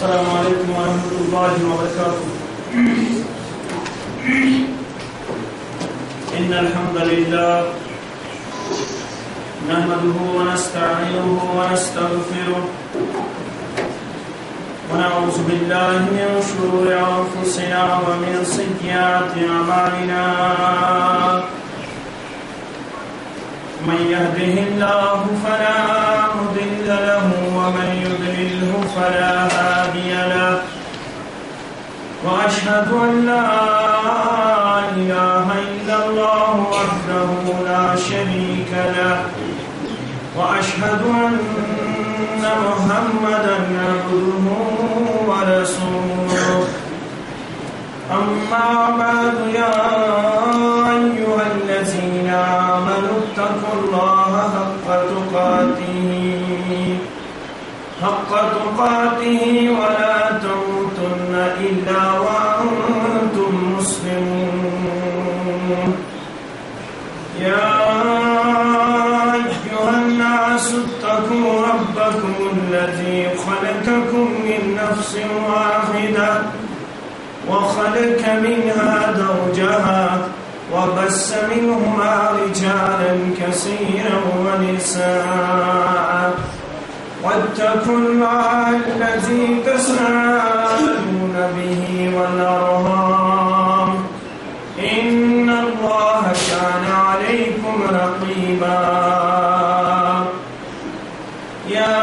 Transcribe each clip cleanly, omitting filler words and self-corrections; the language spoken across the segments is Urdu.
السلام عليكم ورحمة الله وبركاته. إن الحمد لله نحمده ونستعينه ونستغفره ونعوذ بالله من شرور أنفسنا ومن سيئات أعمالنا. من يهده الله فلا مضل له ومن يضلله فلا هادي له. وأشهد أن لا إله إلا الله وحده لا شريك له وأشهد أن محمدا عبده ورسوله. أما بعد يا أيها الذين آمنوا اتقوا الله حق تقاته ولا تموتن إلا وأنتم مسلمون. يا أيها الناس اتقوا ربكم الذي خلقكم من نفس واحدة وخلق منها زوجها وبث منهما رجالا كثيرا ونساء. واتقوا الله الذي تساءلون به والأرحام إن الله كان عليكم رقيبا. يا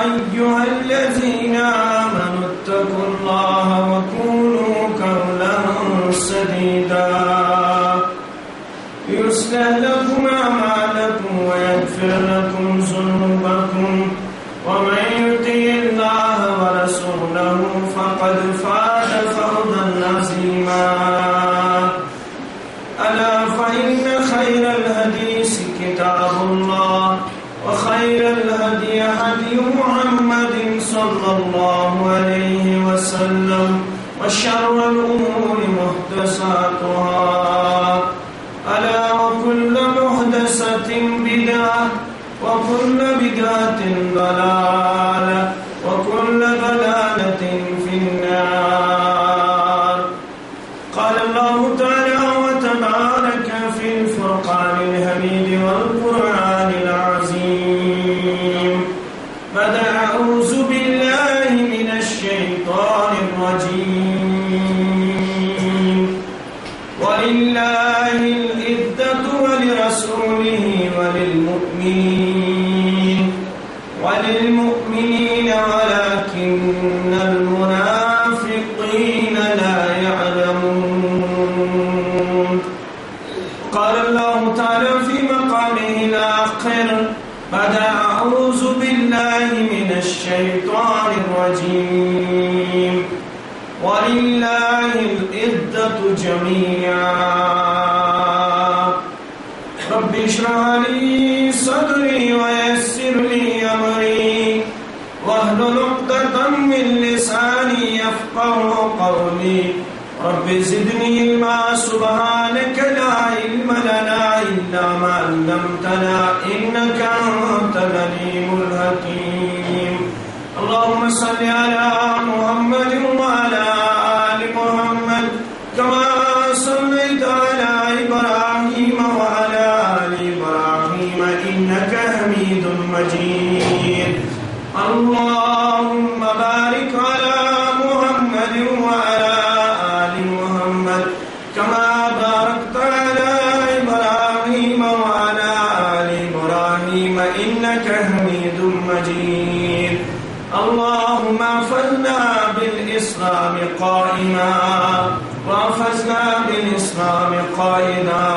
أيها الذين آمنوا اتقوا الله وقولوا قولا سديدا يصلح لكم أعمالكم ويغفر لكم ذنوبكم ومن يطع الله ورسوله فقد فاز فوزا عظيما. ألا فإن خير الحديث كتاب الله وخير الهدي هدي محمد صلى الله عليه وسلم وشر الأمور محدثاتها ألا وكل محدثة بدعة وكل بدعة ضلالة وكل ضلالة في النار. قال الله تعالى وتبارك في الفرقان الحميد والقرآن العظيم بعد أعوذ بالله من الشيطان الرجيم. ولله العزة ولرسوله وللمؤمنين ولكن المنافقين لا يعلمون. قال الله تعالى في مقامه الآخر بعد أعوذ بالله من الشيطان الرجيم. ولله العزة جميعا. رب اشرح لي صدري ويسر لي أمري واحلل عقدة من لساني يفقهوا قولي. رب زدني علما سبحانك لا علم لنا إلا ما علمتنا إنك أنت العليم الحكيم. اللهم صل على محمد وعلى آل محمد كما صليت على إبراهيم وعلى آل إبراهيم إنك حميد مجيد. اللهم بارك على محمد وعلى آل محمد كما باركت على إبراهيم وعلى آل إبراهيم إنك حميد مجيد. اللهم احفظنا بالإسلام قائما واحفظنا بالإسلام قائدا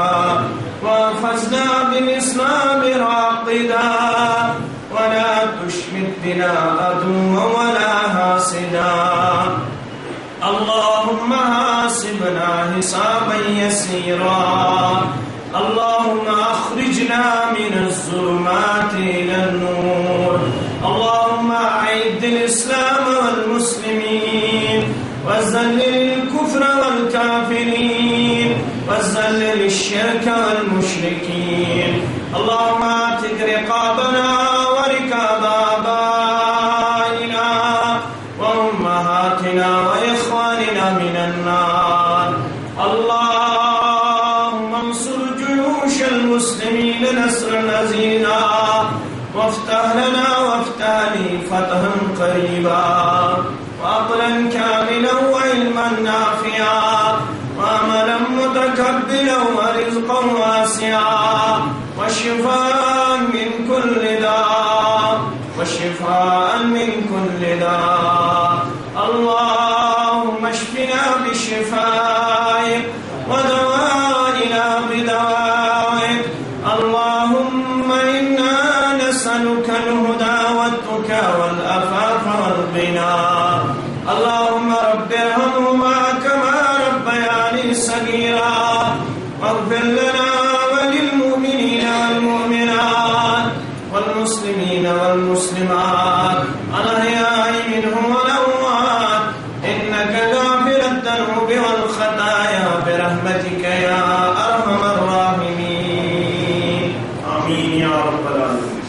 واحفظنا بالإسلام راقدا ولا تشمت بنا عدوا ولا حاسدا. اللهم حاسبنا حسابا يسيرا. اللهم أخرجنا من الظلمات إلى النور. اللهم أعد الإسلام والمسلمين وذلل الكفر والكافرين وذلل الشرك والمشركين. اللهم اعتق رقابنا ورقاب آبائنا أمهاتنا وإخواننا من النار. اللهم انصر جيوش المسلمين نصرا عزيزا وافتح لنا وافتح لي فتحا قريبا وعقلا كاملا وعلما نافعا وعملا متقبلا ورزقا واسعا وشفاء من كل داء وشفاء من كل داء. اللهم اشفنا بشفائك ودوائنا بدوائك. اللهم إنا نسألك الهدى والتقى والعفاف والغنى. اللهم رب ارحمهما كما ربياني صغيرا واغفر لنا وللمؤمنين والمؤمنات والمسلمين والمسلمات الأحياء منهم والأموات إنك غافر الذنوب والخطايا برحمتك يا أرحم الراحمين. آمين يا رب العالمين.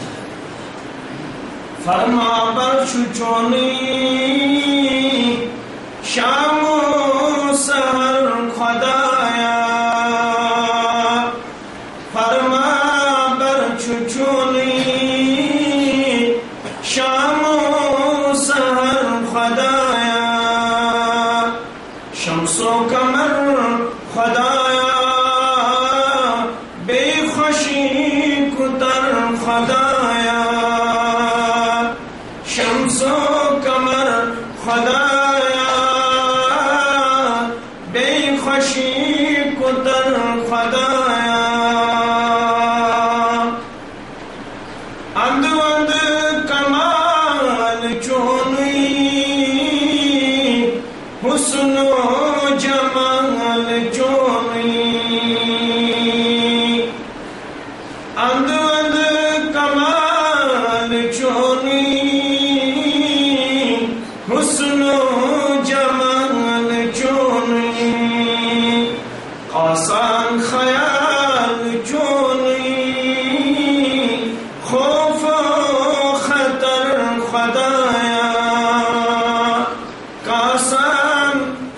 فرما برچو چونی شام و سحر خدایا. فرما برچو چونی شام و سحر خدایا. شمس و قمر خدایا بے خوشی کتر خدایا. شمس و قمر خدایا بے خوشی کتر خدایا. اند اند کمال چونی حسن و جمال چونی. اند اند کمال چونی حسن و جمال چونی. آسان خیال چونی خوف و خطر خدایا. آسان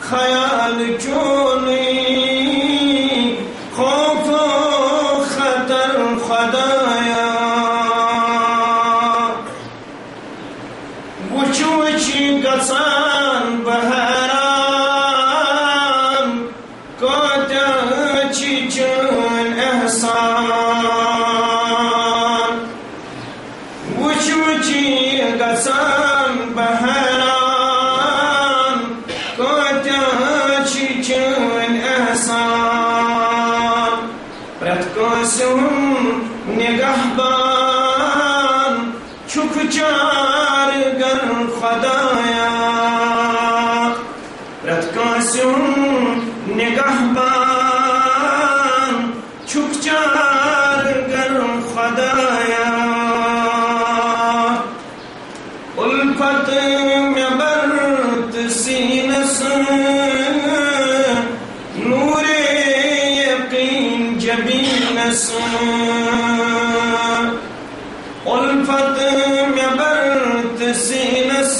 خیال چونی خوف و خطر خدایا. وچی گسان بہران کوتا چی چون احسان. وچی گسان بہران کوتا چی چون احسان. پرت کوسم نگہبان چھک چار گر خدایا. پرت کاسم نگہبان چھک چار گر خدایا. الفت میں برت سینس نور یقین جبینس. الفت میں برت سینس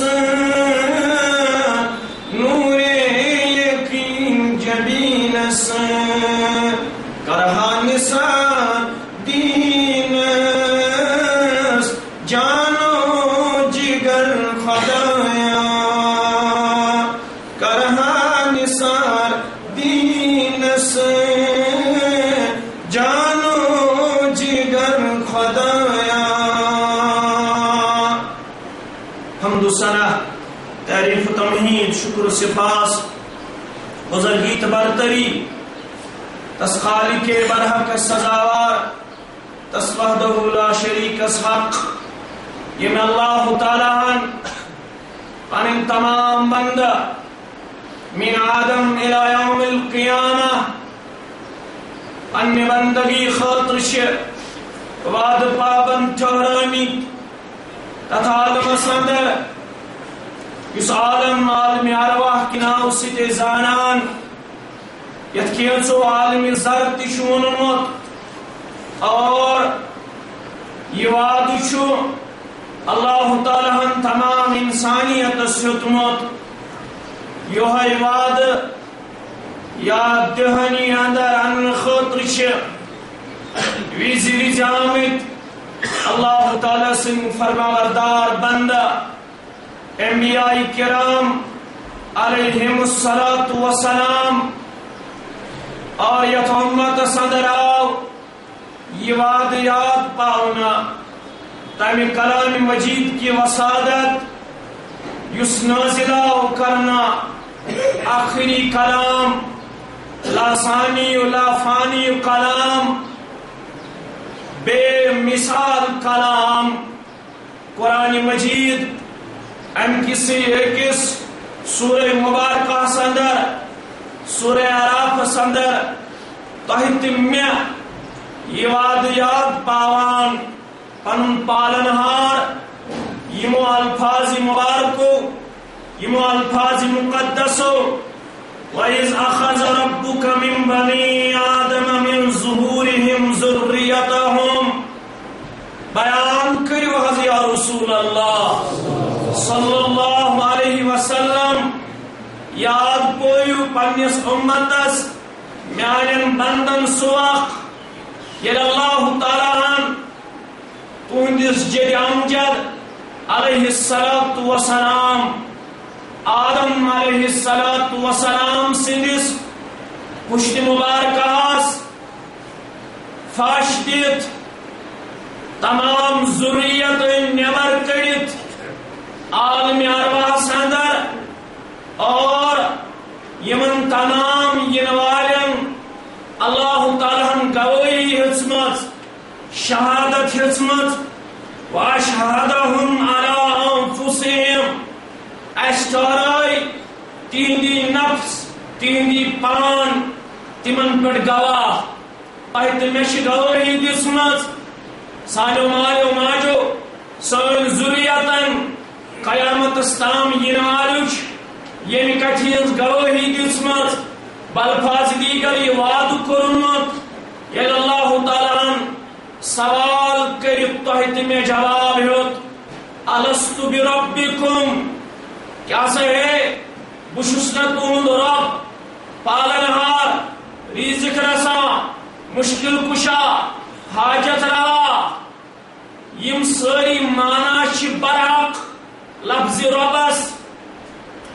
نور یقین جبینس. کرہا نسا دینس جانو جگر خدایا. کرہا نثار دینس جانو جگر خدایا. حمد و ثنا تعریف و تمہید شکر و سپاس بزرگیت برتری تس خالق برحق سزاوار تس وحدہ لا شریک حق. یہ میں اللہ تعالیٰ ان تمام بندہ من آدم الى یوم القیامہ ان بندگی خاطر وعد پابند ٹھہرامی تتھا عالم صدر اس عالم عالم ارواح کی ناو ستے زانان یت کینسو عالم زرد تشون مت اور یہ وعد چھو اللہ تعالیٰ تمام انسانیت سیتمت یہ وعد یاد دہانی اندر ان خاطر وز وز آمت اللہ تعالی سن فرمانبردار بندہ انبیاء کرام علیہم الصلاۃ والسلام اور یت امت صدر آو یہ وعد یاد پاؤنا تمہ کلام مجید کی وسادت یس نازل آو کرنا آخری کلام لا ثانی لا فانی کلام بے مثال کلام قرآن مجید ام کسی ایکس سورہ مبارکہ سندر سورہ اعراف سندر تحت میں یہ وعد یاد پاوان پن پالنہار یمو الفاظ مبارکو یمو الفاظ مقدسو وَإِذْ أَخَذَ رَبُّكَ مِنْ بَنِي آدَمَ مِنْ ظُهُورِهِمْ ذُرِّيَّتَهُمْ بیان کریو حض یا رسول اللہ صلی اللہ علیہ وسلم یاد پویو پنیس امتس میانن بندن سوق یل اللہ تعالیٰ تہندس جد امجد علیہ السلام آدم علیہ السلام سندس پشت مبارکاس فاش دیت تمام ذریت نبر کڑت عالم ارواح اندر اور یمن تمام ینوالن اللہ تعالیٰ گواہی ہچمت شہادت ہچمت واشہدہم علی انفسہم اشترائی تہندی نفس تہندی پان تمن پہ گواہ پہت مش گواہی دسمت سانو مالو ماجو سن ذریتن قیامت استام ین والوچ یم کٹھیز گواہی دسمت بلفاظ دیگر یہ وعد کرمت یل اللہ تعالیٰ سوال کرت تحت میں جواب ہوت الست بربکم کیا سے ہے بشسنا تہند رب پالنہار رزق رسا مشکل کشا حاجت روا یم ساری معنی برحق لفظ ربس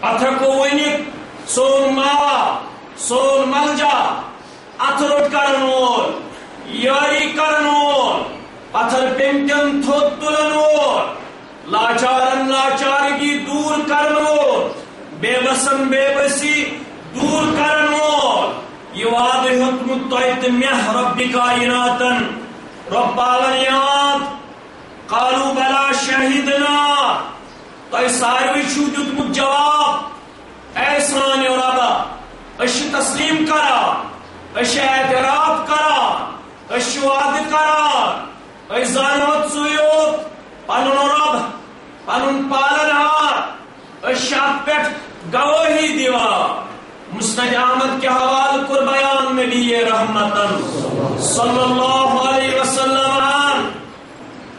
اتھکو ونک سون ماوا سون ملجا اتھ روٹ کرن وول یاری کرن وول پتھر پمٹن تھوت تلن وول لاچارن لاچارگی دور کرن وول بے بسن بے بسی دور کرن وول یہ وعد حکم تویت میہ رب کائناتن رب عالمیات قالوا بلا شہدنا تو ساروی چھو دیتمت جواب اے سان ربا اش تسلیم کرا اش اعتراف کرا اش وعد کرا اش زانوت سویوت پنن رب پنن پالنہار اش ات پہ گواہی دیوا مسند احمد کے حوالہ کر بیان نبی رحمتن صلی اللہ علیہ وسلم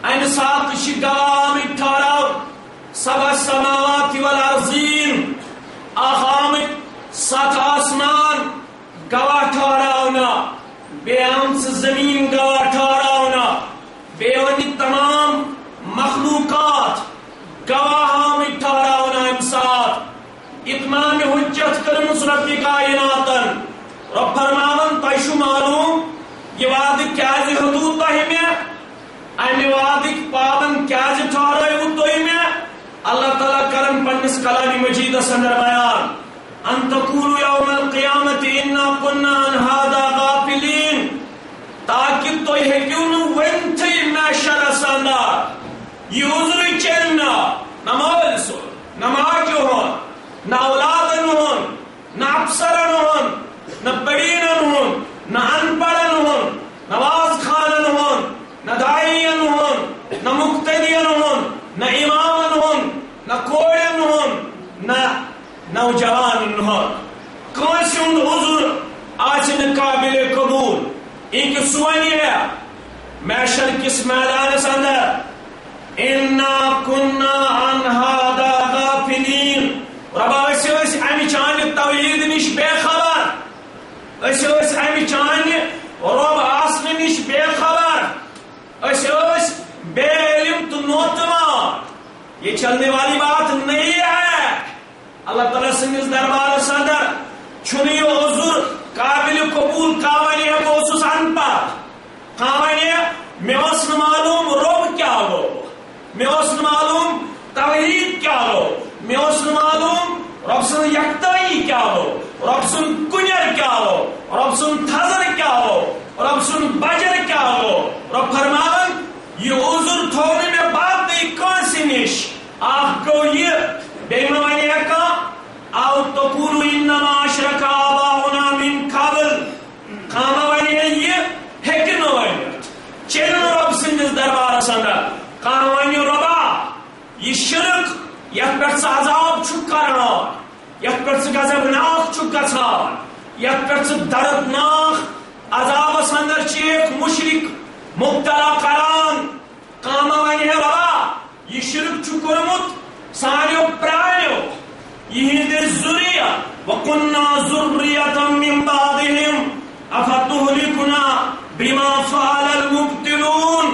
ان سات گواہ ٹھہراؤ سبع السماوات والارضین آمد سات آسمان گواہ ٹھہراؤنا بے آمد زمین گواہ ٹھہراؤنا بے ونی تمام مخلوقات گواہ آمد ٹھہراؤنا امسات اتمام حجت کرمس رب کائناتن رب فرماون تیشو معلوم یہ وعد کیازِ حدود تہ میں امی وعدک پابند کیازِ ٹھہرائیو تہ میں اللہ تعالیٰ کرم پنس کلام مجید اندر بیان ان تقولوا یوم القیامت انا كنا عن هذا غافلین تاکہ تو ہیکیو نو ونتھی محشر اندر یہ عذر چلنا نہ مول سو نہ ماجو ہون نہ اولادن ہون نہ افسرن ہون نہ پڑھینن ہون نہ ان پڑھن ہون نہ واز خانن ہون نہ داعین ہون نہ مقتدین ہون نہ امامن ہون نہ کوڑن ہون نہ نوجوان ہون کانسی ہند عذر آچن قابل قبول ایک سوانی ہے محشر کس میدان اندر انا كنا عن هذا غافلین ربا ویسے امہ چانہ توحید نش بے خبر امہ چانہ رب آسن نش بے خبر بے علم تو نوتمان. یہ چلنے والی بات نہیں ہے. اللہ تعالیٰ سندس دربارس اندر چھن یہ عذر قابل قبول کاوانی ہے بہت ان پڑھ کاوانی میں معلوم رب کیا ہو میں معلوم توحید کیا ہو میں معلوم رب سن یکتائی کیا ہو رب سن کنیر کیا ہو رب سن تھزر کیا ہو رب سن بجر کیا ہو. رب فرمان یہ عذر تھوڑی میں بات نہیں کون سی نش آپ کو یہ بے معنی ہے کا او تقولوا انما اشرك آباؤنا من قبل کاما ونی ہے یہ ہیکن ونی چلن رب سندس دربارس اندر کاما ونی ربا یہ شرک یت پہ عذاب چھ کران یت پہ غضبناک چھ گژھان یت پہ دردناک عذابس اندر چھ ایک مشرک مبتلا کران کاما ونی ہے ربا یہ شرک چھ کورمت سانیو پرانیو یہ ذریہ وَقُنَّا ذُرِّيَّةً مِّن بَعْضِهِمْ أَفَتُهْلِكُنَا بِمَا فَعَلَ الْمُبْطِلُونَ.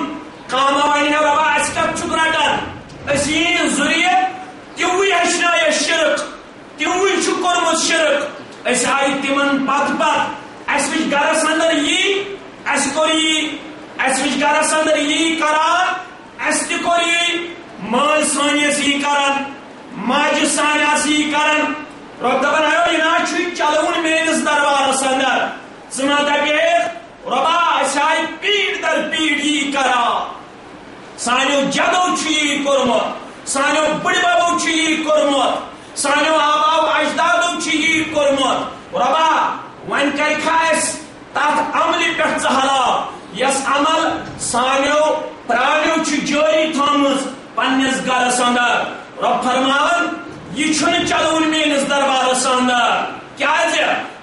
کاما ونی ربا اس کب چھ رٹان اسین ذریہ تیوی ہشنا یہ شرک تیوی چھ کورمت شرک اس آئی تمن پت پت اس وچ گرس اندر یہ اس کو یہ اس وچ گرس اندر یہ کران اس تہ کو یہ مال سانیس یہ کران ماجہ سانیس یہ کران. رب دپان ہے یہ چھ چلون میرس دربارس اندر ثہ دپیت ربا اس آئی پیڑ در پیڑ یہ کران سانیو جدو چھ یہ کورمت سانیو بڑ ببو چھ یہ کورمت سانیو آباؤ اجدادو چھ یہ کورمت. ربا ون کرکھا اس تات عمل پہ ژھلا یس عمل سانیو پرانیو چھ جاری تھامز پنس گرس اندر. رب فرمان یہ چھن چلون میرس دربارس اندر کیازِ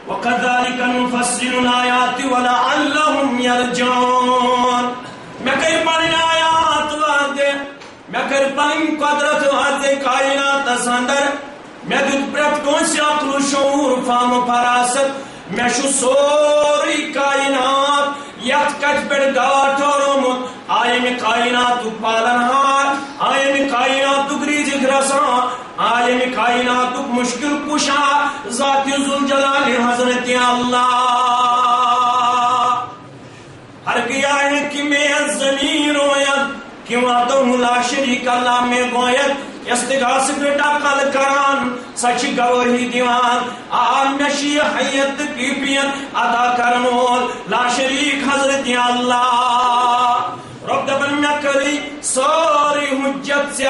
وَكَذَلِكَ نُفَصِّلُ الْآيَاتِ وَلَعَلَّهُمْ يَرْجِعُونَ. میں کر پنن آیات وعدے میں کر پنن قدرت وعدے کائنات اندر میں دت پرت کونسی عقل و شعور فهم و فراست میں شو سوری کائنات یت کت پر گاٹ رومت آئے میں کائنات پالن ہار آئے میں کائنات رزق رسان آئے میں کائنات مشکل کشا ذات ذوالجلال حضرت اللہ. ہر گیا ہے کہ میں زمین رویت کیوں آتا ہوں لا شریک اللہ میں گویت استغاث بیٹا کل کران سچ گواہی دیوان آن نشی حیت کی پیت ادا کرنول لا شریک حضرت اللہ. رب دبن میں کری ساری حجت سے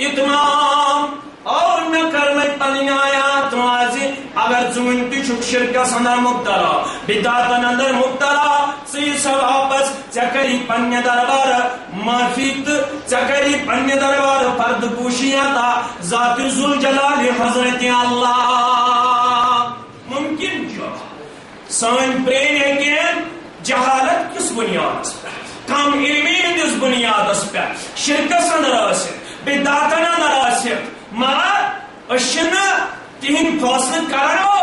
اتمام اور میں کرنے پنی آیات واضح اگر زمین تی چھک شرکس اندر مبتلا بدعات اندر مبتلا سی سب واپس چکری پنی دربار معافیت چکری پنی دربار فرد پوشیاتا ذات ذوالجلال حضرت اللہ. ممکن جو سان برین اگین جہالت کس بنیاد کم علمی ہندس بنیاد پہ شرکس اندر آسد بدعات اندر آسد مگر اشن تہند فیصلہ کرو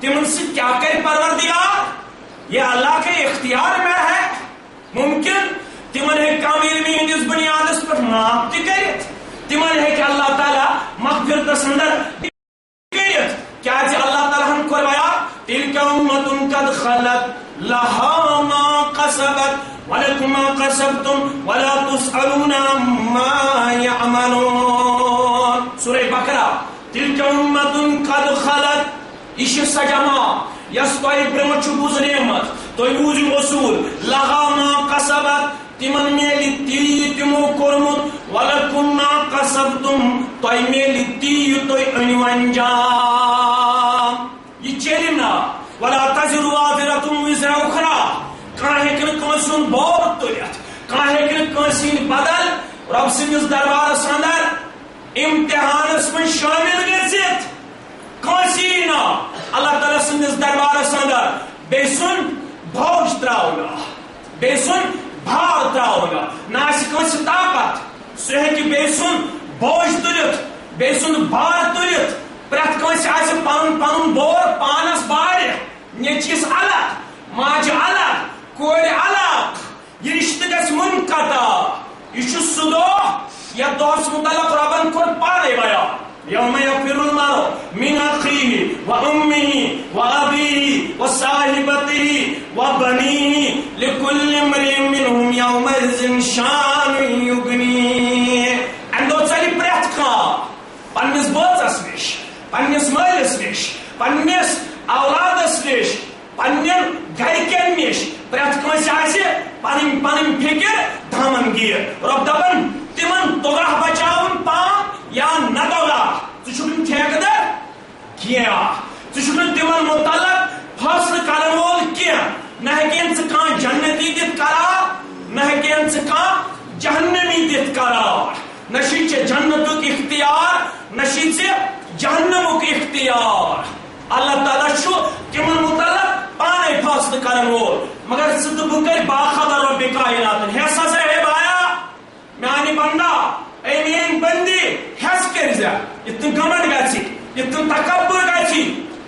تمن سے کیا کر پروردگار یہ اللہ کے اختیار میں ہے. ممکن تمن ہے کم علمی ہندس بنیاد پر معاف تہ کرت تمن ہے کہ اللہ تعالی مغفرت اندر کرت کیا اللہ تعالی ہم فرمایا تلک امۃ قد خلت لها ما کسبت ولکم ما کسبتم ولا تسألون عما يعملون. سورہ بقرہ تلک امۃ قد خلت یہ سجما یس تہ برونٛٹھ چھُ گُزریمٕژ تُہۍ بوٗزِو اصوٗل لها ما کسبت تمن میلہِ تی تمو کوٚرمُت ولکم ما کسبتم تۄہہِ میلہِ تی تُہۍ أنِو انجام. یہ چیلہِ نا ولا تزر وازرة وزر أخرى کانٛہہ ہیٚکہِ نہٕ کٲنٛسہِ ہُنٛد بور تُلِتھ کانٛہہ ہیٚکہِ نہٕ کٲنٛسہِ ہٕنٛدۍ بدل رب سٕنٛدِس دربارس اندر امتحانس من شامل گژھِتھ کٲنٛسہِ یی نہٕ اللہ تعالیٰ سٕنٛدِس دربارس اندر بیٚیہِ سُنٛد بوج تراونہٕ بیٚیہِ سُنٛد بھار تراونہٕ نہ آسہِ کٲنٛسہِ طاقت سُہ ہیٚکہِ بیٚیہِ سُنٛد بوج تُلِتھ بیٚیہِ سُنٛد بھار تُلِتھ پرٛٮ۪تھ کٲنٛسہِ آسہِ پن پن بور پانس بار نیچس الگ ماج الگ کور الگ یہ رشتہ گژھِ منقطع یہ سہ دۄہ یتھ دۄہس متعلق ربن کوٚر پانے بیان یوم یفر المرء من اخیہ وامہ وابیہ وصاحبتہ وبنیہ لکل امرئ منہم یومئذ شان یغنیہ امہ دۄہ ژلہِ پرٛٮ۪تھ کانٛہہ پننس بٲژس نش پننس مٲلس نش پننس اولادس نش پنن گرکن نش پرٛٮ۪تھ کٲنٛسہِ آسہِ پنٕنۍ پنٕنۍ فکر دامن گیر رب دپن تمن توگاہ بچاون پان یا نہ توگاہ ژٕ چھُکھ نہٕ ٹھیکہٕ کینٛہہ ژٕ چھُکھ نہٕ تمن متعلق فٲصلہٕ کرن وول کینٛہہ نہ ہیٚکن ژٕ کانٛہہ جنتی دِتھ قرار نہ ہیٚکن ژٕ کانٛہہ جہنمی دِتھ قرار نہ چھُے ژےٚ جنتُک اختیار نہ چھُے ژےٚ جہنمُک اختیار اللہ تعالیٰ چھُ تمن متعلق پانے فٲصلہٕ کرن وول مگر ژٕ تہٕ بہٕ کٔرۍ باخبر رۄبِ کائناتن ہیٚس ہسا ہے بایا میانہِ بندا اے میٲنۍ بندی ہیٚس کٔرزِ یِتھ نہٕ گمنڈ گژھِ یِتھ نہٕ تکبر گژھِ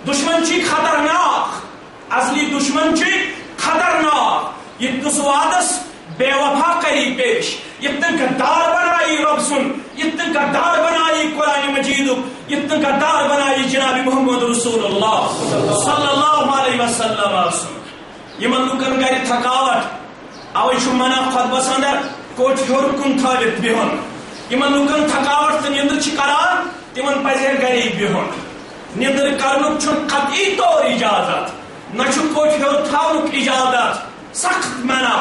دشمن چھُے خطرناک اصلی دشمن چھُے خطرناک یِتھ نہٕ سُہ وعدس بے وفا کری پیش یِتھ نہٕ غدار بنایی رب سُنٛد یِتھ نہٕ غدار بنایی قرآن مجیدُک یِتھ نہٕ غدار بنایی جناب محمد رسول اللہ صلی اللہ علیہ وسلم سُنٛد یمن لُکن گرِ تھکاوٹ اوے چھُ منع خطبس اندر کوٹ ہیور کن تھٲوِتھ بِہُن یمن لُکن تھکاوٹ تہٕ نیندر چھِ کران تمن پزِ ہے گرے بِہُن نیندر کرنُک چھُنہٕ قطعی طور اجازت نہ چھُ کوٹ ہیور تھاونُک اجازت سخت منع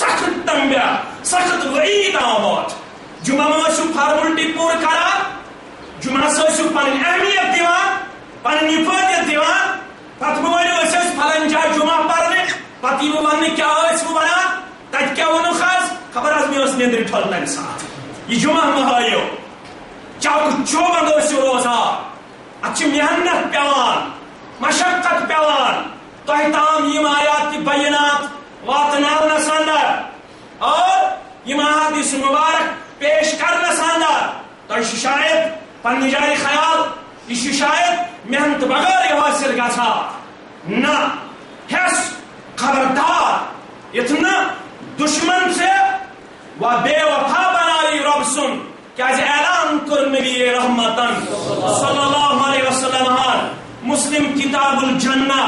سخت تنبیہ سخت وعید آمت جمعہ میں ٲسِو فارملٹی پوٗرٕ کران جمعہس ٲسِو پنٕنۍ اہمیت دِوان پنٕنۍ حِفٲظت دِوان پتہٕ مہٕ ؤنِو أسۍ ٲسۍ پھلٲنۍ جایہِ جمعہ پرنہِ پتہٕ یی بہٕ وننہٕ کیٛاہ ٲسوٕ ونان تتہِ کیٛاہ ووٚنُکھ حظ خبر حظ مےٚ ٲس نیندرِ ٹھٔل تمہِ ساتہٕ یہ جمعہ مہ ہٲیِو چوک چوبند ٲسِو روزان اتھ چھِ محنت پیوان مشقت پیوان تۄہہِ تام یِم آیات تہِ بینات واتناونس اندر اور یم احادیث مبارک پیش کرنس اندر تۄہہِ چھُ شاید پننہِ جایہِ خیال یہ چھُ شاید محنت بغٲرٕے حٲصِل گژھان نہ ہیٚس خبردار یتھ نہٕ دشمن سے و بے وفا بنائی رب سن کیازِ اعلان کوٚر نبی رحمتن صلی اللہ علیہ وسلم مسلم کتاب الجنہ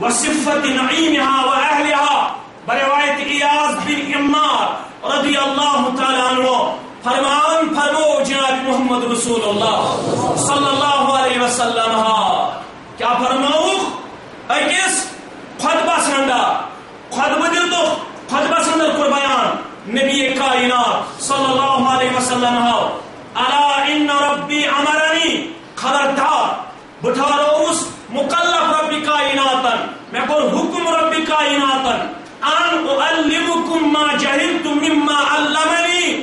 و صفت نعیمها و اہلها بروایت ایاز بن عمار رضی اللہ تعالی عنہ فرمو جناب محمد رسول اللہ صلی اللہ علیہ وسلم کیا فرموک اکس خطبس اندر خطبہ دِتُکھ خطبس اندر کوٚر بیان نبی کائنات صلی اللہ علیہ وسلم الا ان ربی امرنی خبردار بہ ٹھہرووُس مکلف رب کائناتن مےٚ کوٚر حکم رب کائناتن ان اعلمکم ما جہلت مما علمنی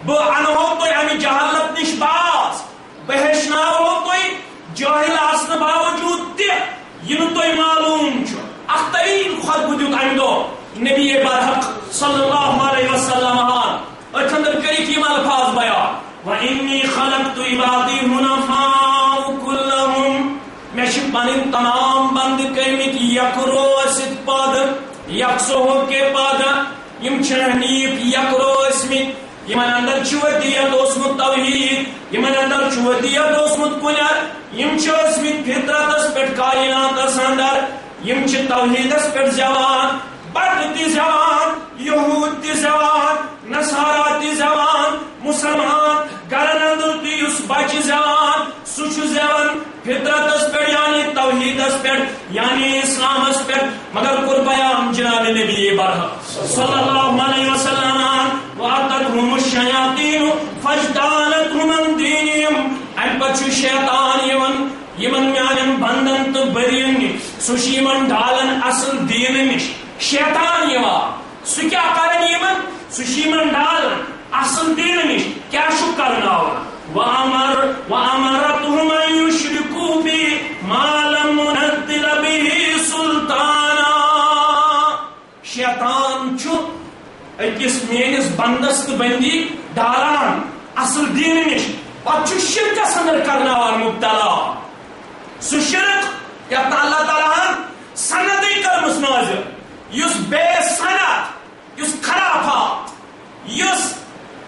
بہ انہو تۄہہِ امہِ جہالت نش باز بہ ہیٚچھناوہو تۄہہِ جٲہل آسنہٕ باوجود تہِ یہِ نہٕ تۄہہِ معلوم چھُ اکھ طویل خطبہ دیُت امہِ دۄہ نبی برحق صلی اللہ علیہ وسلم اتھ اندر کٔرِکھ یِم الفاظ بیان وانی خلقت عبادی حنفاء کلہم مےٚ چھِ پنٕنۍ تمام بند کٔرمٕتۍ یکرو ٲسِتھ پٲدٕ یکسو کے پٲدٕ یِم چھِ حنیف یکرو ٲسمٕتۍ یِمن اندر چھُ ودیت اوسمُت توحید یِمن اندر چھُ ودیت اوسمُت کُنیت یِم چھِ ٲسمٕتۍ فطرتس پٮ۪ٹھ کائناتس اندر یِم چھِ توحیدس پٮ۪ٹھ زیوان بدر تہِ زیوان یہود تہِ زیوان نصارا تہِ زیوان مسلمان گرن اندر تہِ یُس بچہِ زیوان سُہ چھُ زیوان فطرتس پٮ۪ٹھ یعنی توحیدس پٮ۪ٹھ یعنی اسلامس پٮ۪ٹھ مگر کوٚر بیان جناب نبی برحق صلی اللہ علیہ وسلم واتتهم الشیاطین فاجتالتهم عن دینہم امہِ پتہٕ چھُ شیطان یِوان یمن میانن بندن تو برین سہ یمن ڈالن اصل دین نش شیطان یوان سہ کیا کرن یمن سہ یمن ڈالن اصل دین نش کیا چھُ کرناوان وامرتهم ان یشرکوا بی ما لم انزل به سلطانا شیطان چھُ أکِس میٲنِس بندس تو بندی ڈالان اصل دین نش پتہٕ چھُ شرکس اندر کرناوان مبتلا سہ شرک یا اللہ تعالیٰ سندی کرمس نازل یس بے سند یس خرافات یس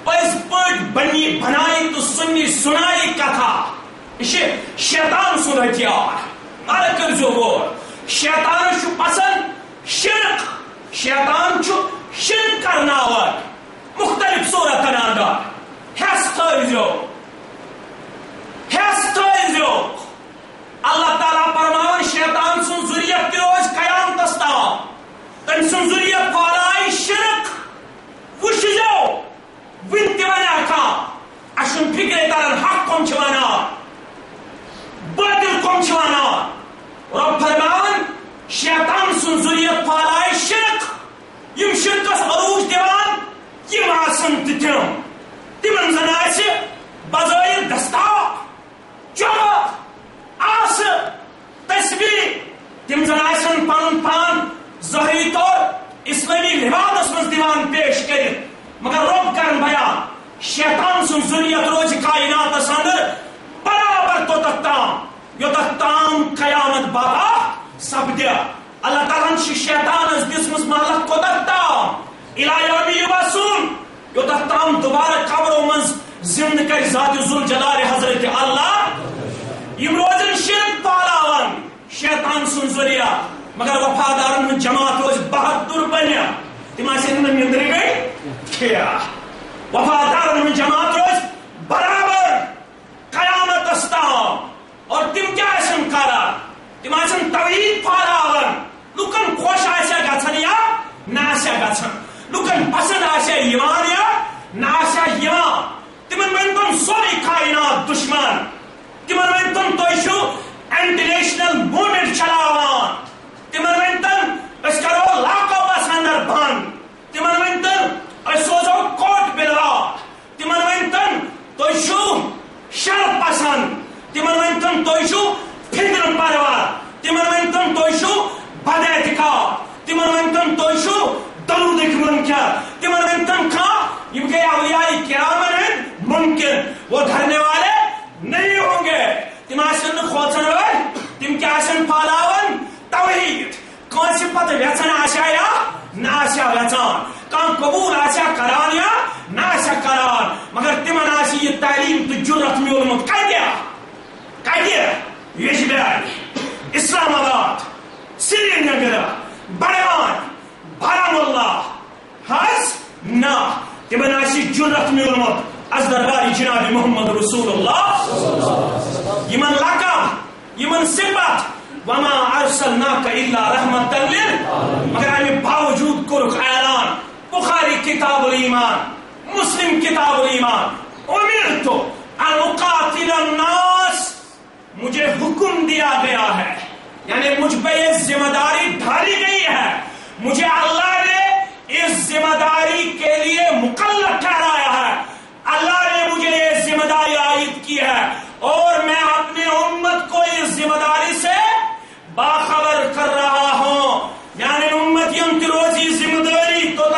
پز پٹ بنی بنائی تو سنی سنائی کتھا یہ شیطان سن ہتھیار ار کرزو غور شیطان چھ پسند شرک شیطان چھ شرک کرناوان مختلف صورتن اندر ہس تھٲیزیو اللہ تعالیٰ فرمان شیطان سن ذریت روز قیامتس تام تم سن ذریت پھہلائے شرک وچھزیو ون تہ ونیا کھانا اشن فکرے تران حق کم چھ ونان باطل کم چھ ونان رب فرمان شیطان سن ذریت پھہلائے شرک یم شرکس عروج دیوان یم آسن تہ تمن زن آسہ بظاہر دستاو چوب آس تسبیح تم زن آسن پن پان ظاہری طور اسلامی لباس من دیوان پیش کرت مگر رب کرن بیان شیطان سن ذریت روز کائنات اندر برابر توتت تام یوتت تام قیامت باپا سپدِ اللہ تعالیٰ شیطانس دسمس مہلت کوتت تام الی یوم یبعثون یوتت تام دوبارہ قبرو من زند کر ذات ذوالجلال حضرت اللہ یم روزن شرک پالاوان شیطان سن ذریعہ مگر وفادارن من جماعت روز بہادر بنیا تم آسن نندر گئی کیا وفادارن من جماعت روز برابر قیامت استام اور تم کیا آسن کرا تم آسن توحید پالاوان لکن خوش آسیا گژھن یا نہ آسیا گژھن لکن پسند آسیا یوان یا نہ آسیا یوان تمن ونتن سوری کائنات دشمن تمن ونتن تھی چھو انٹرنیشنل موومنٹ چلاوان تمن ونتن اس کرو لاکو بس اندر بند تمن ونتن اس سوزو کوٹ بلوا تمن ونتن تھی چھو شر پسند تمن ونتن تھی چھو فکر پرور تمن ونتن تھی چھو بد اعتقاد تمن ونتن تھی چھو درودک منکر تمن ونتن کھا یم گئے اولیاء کرام ممکن وہ دھرنے والے نہیں ہوں گے تم آسن کھوچن ول تم کیا آسن پھالاون توحید کانسی پتہ ویژن آسیا یا نہ آسیا ویژان کان قبول آسیا کران یا نہ آسیا کران مگر تمن آسی یہ تعلیم تو جرت میولمت کتہ یجبیاری اسلام آباد سری نگر بڑگام بارہمولہ حس نہ تمن آسی جرت میولمت از درباری جناب محمد رسول اللہ یمن لقب یمن صفت وما ارسلناک الا رحمتا مگر امی باوجود کرک اعلان بخاری کتاب الایمان مسلم کتاب الایمان امرت ان اقاتل الناس مجھے حکم دیا گیا ہے یعنی مجھ پہ یہ ذمہ داری ڈالی گئی ہے مجھے اللہ نے اس ذمہ داری کے لیے مکلف ٹھہرایا ہے اللہ نے مجھے یہ ذمہ داری عائد کی ہے اور میں اپنے امت کو اس ذمہ داری سے باخبر کر رہا ہوں یعنی امت یم روزی ذمہ داری تو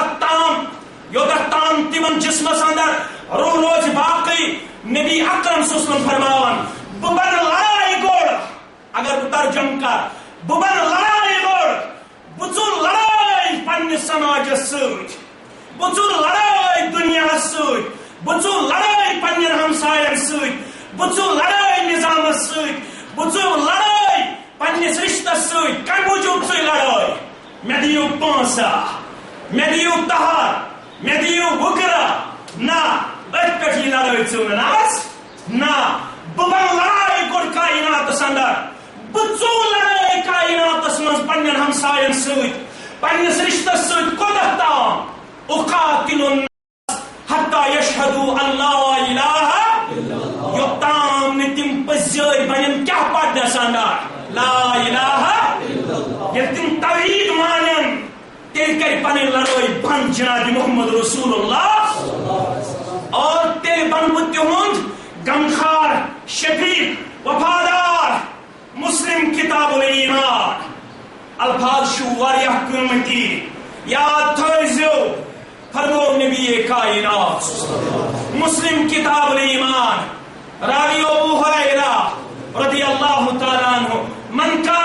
تختام تمن جسمس اندر روح روز باقی نبی اکرم صلی اللہ علیہ وسلم فرماون ببن لڑائی گوڑ اگر ترجم کر ببن لڑائی گوڑ بچو لڑائی پنہ سماج ست بچو لڑائی دنیا ست بچو لڑائی پنہ ہمساین ست بچو لڑائی نظام ست بچو لڑائی پنس رشتس ست کم موجود ثی لڑائی مے دیو پونسہ مے دیو تہر مے دیو وکرہ نہ ات پہ یہ لڑائی ثون نہ ببن لڑائی گوڑ کائناتس اندر بچو لڑائی کائناتس من پنن ہمساین ست پنس رشتس ست کوتاہ تام اقاتل الناس حتی یشہدوا ان لا الہ یوتام نے تم پزیٲرۍ بنن کیا پڑھنس اندر لا الہ ییٚلہِ تم توحید مانن تیٚلہِ کر پنن لڑائی بند جناب محمد رسول اللہ اور تیٚلہِ بن بہٕ تِہُنٛد غمخوار شفیق وفادار مسلم کتاب الایمان الفاظ چھُ واریاہ قۭمتی یاد تھٲیزیو فرمو نبی کائنات مسلم کتاب الایمان راوی ابو ہریرہ رضی اللہ تعالیٰ عنہ من کان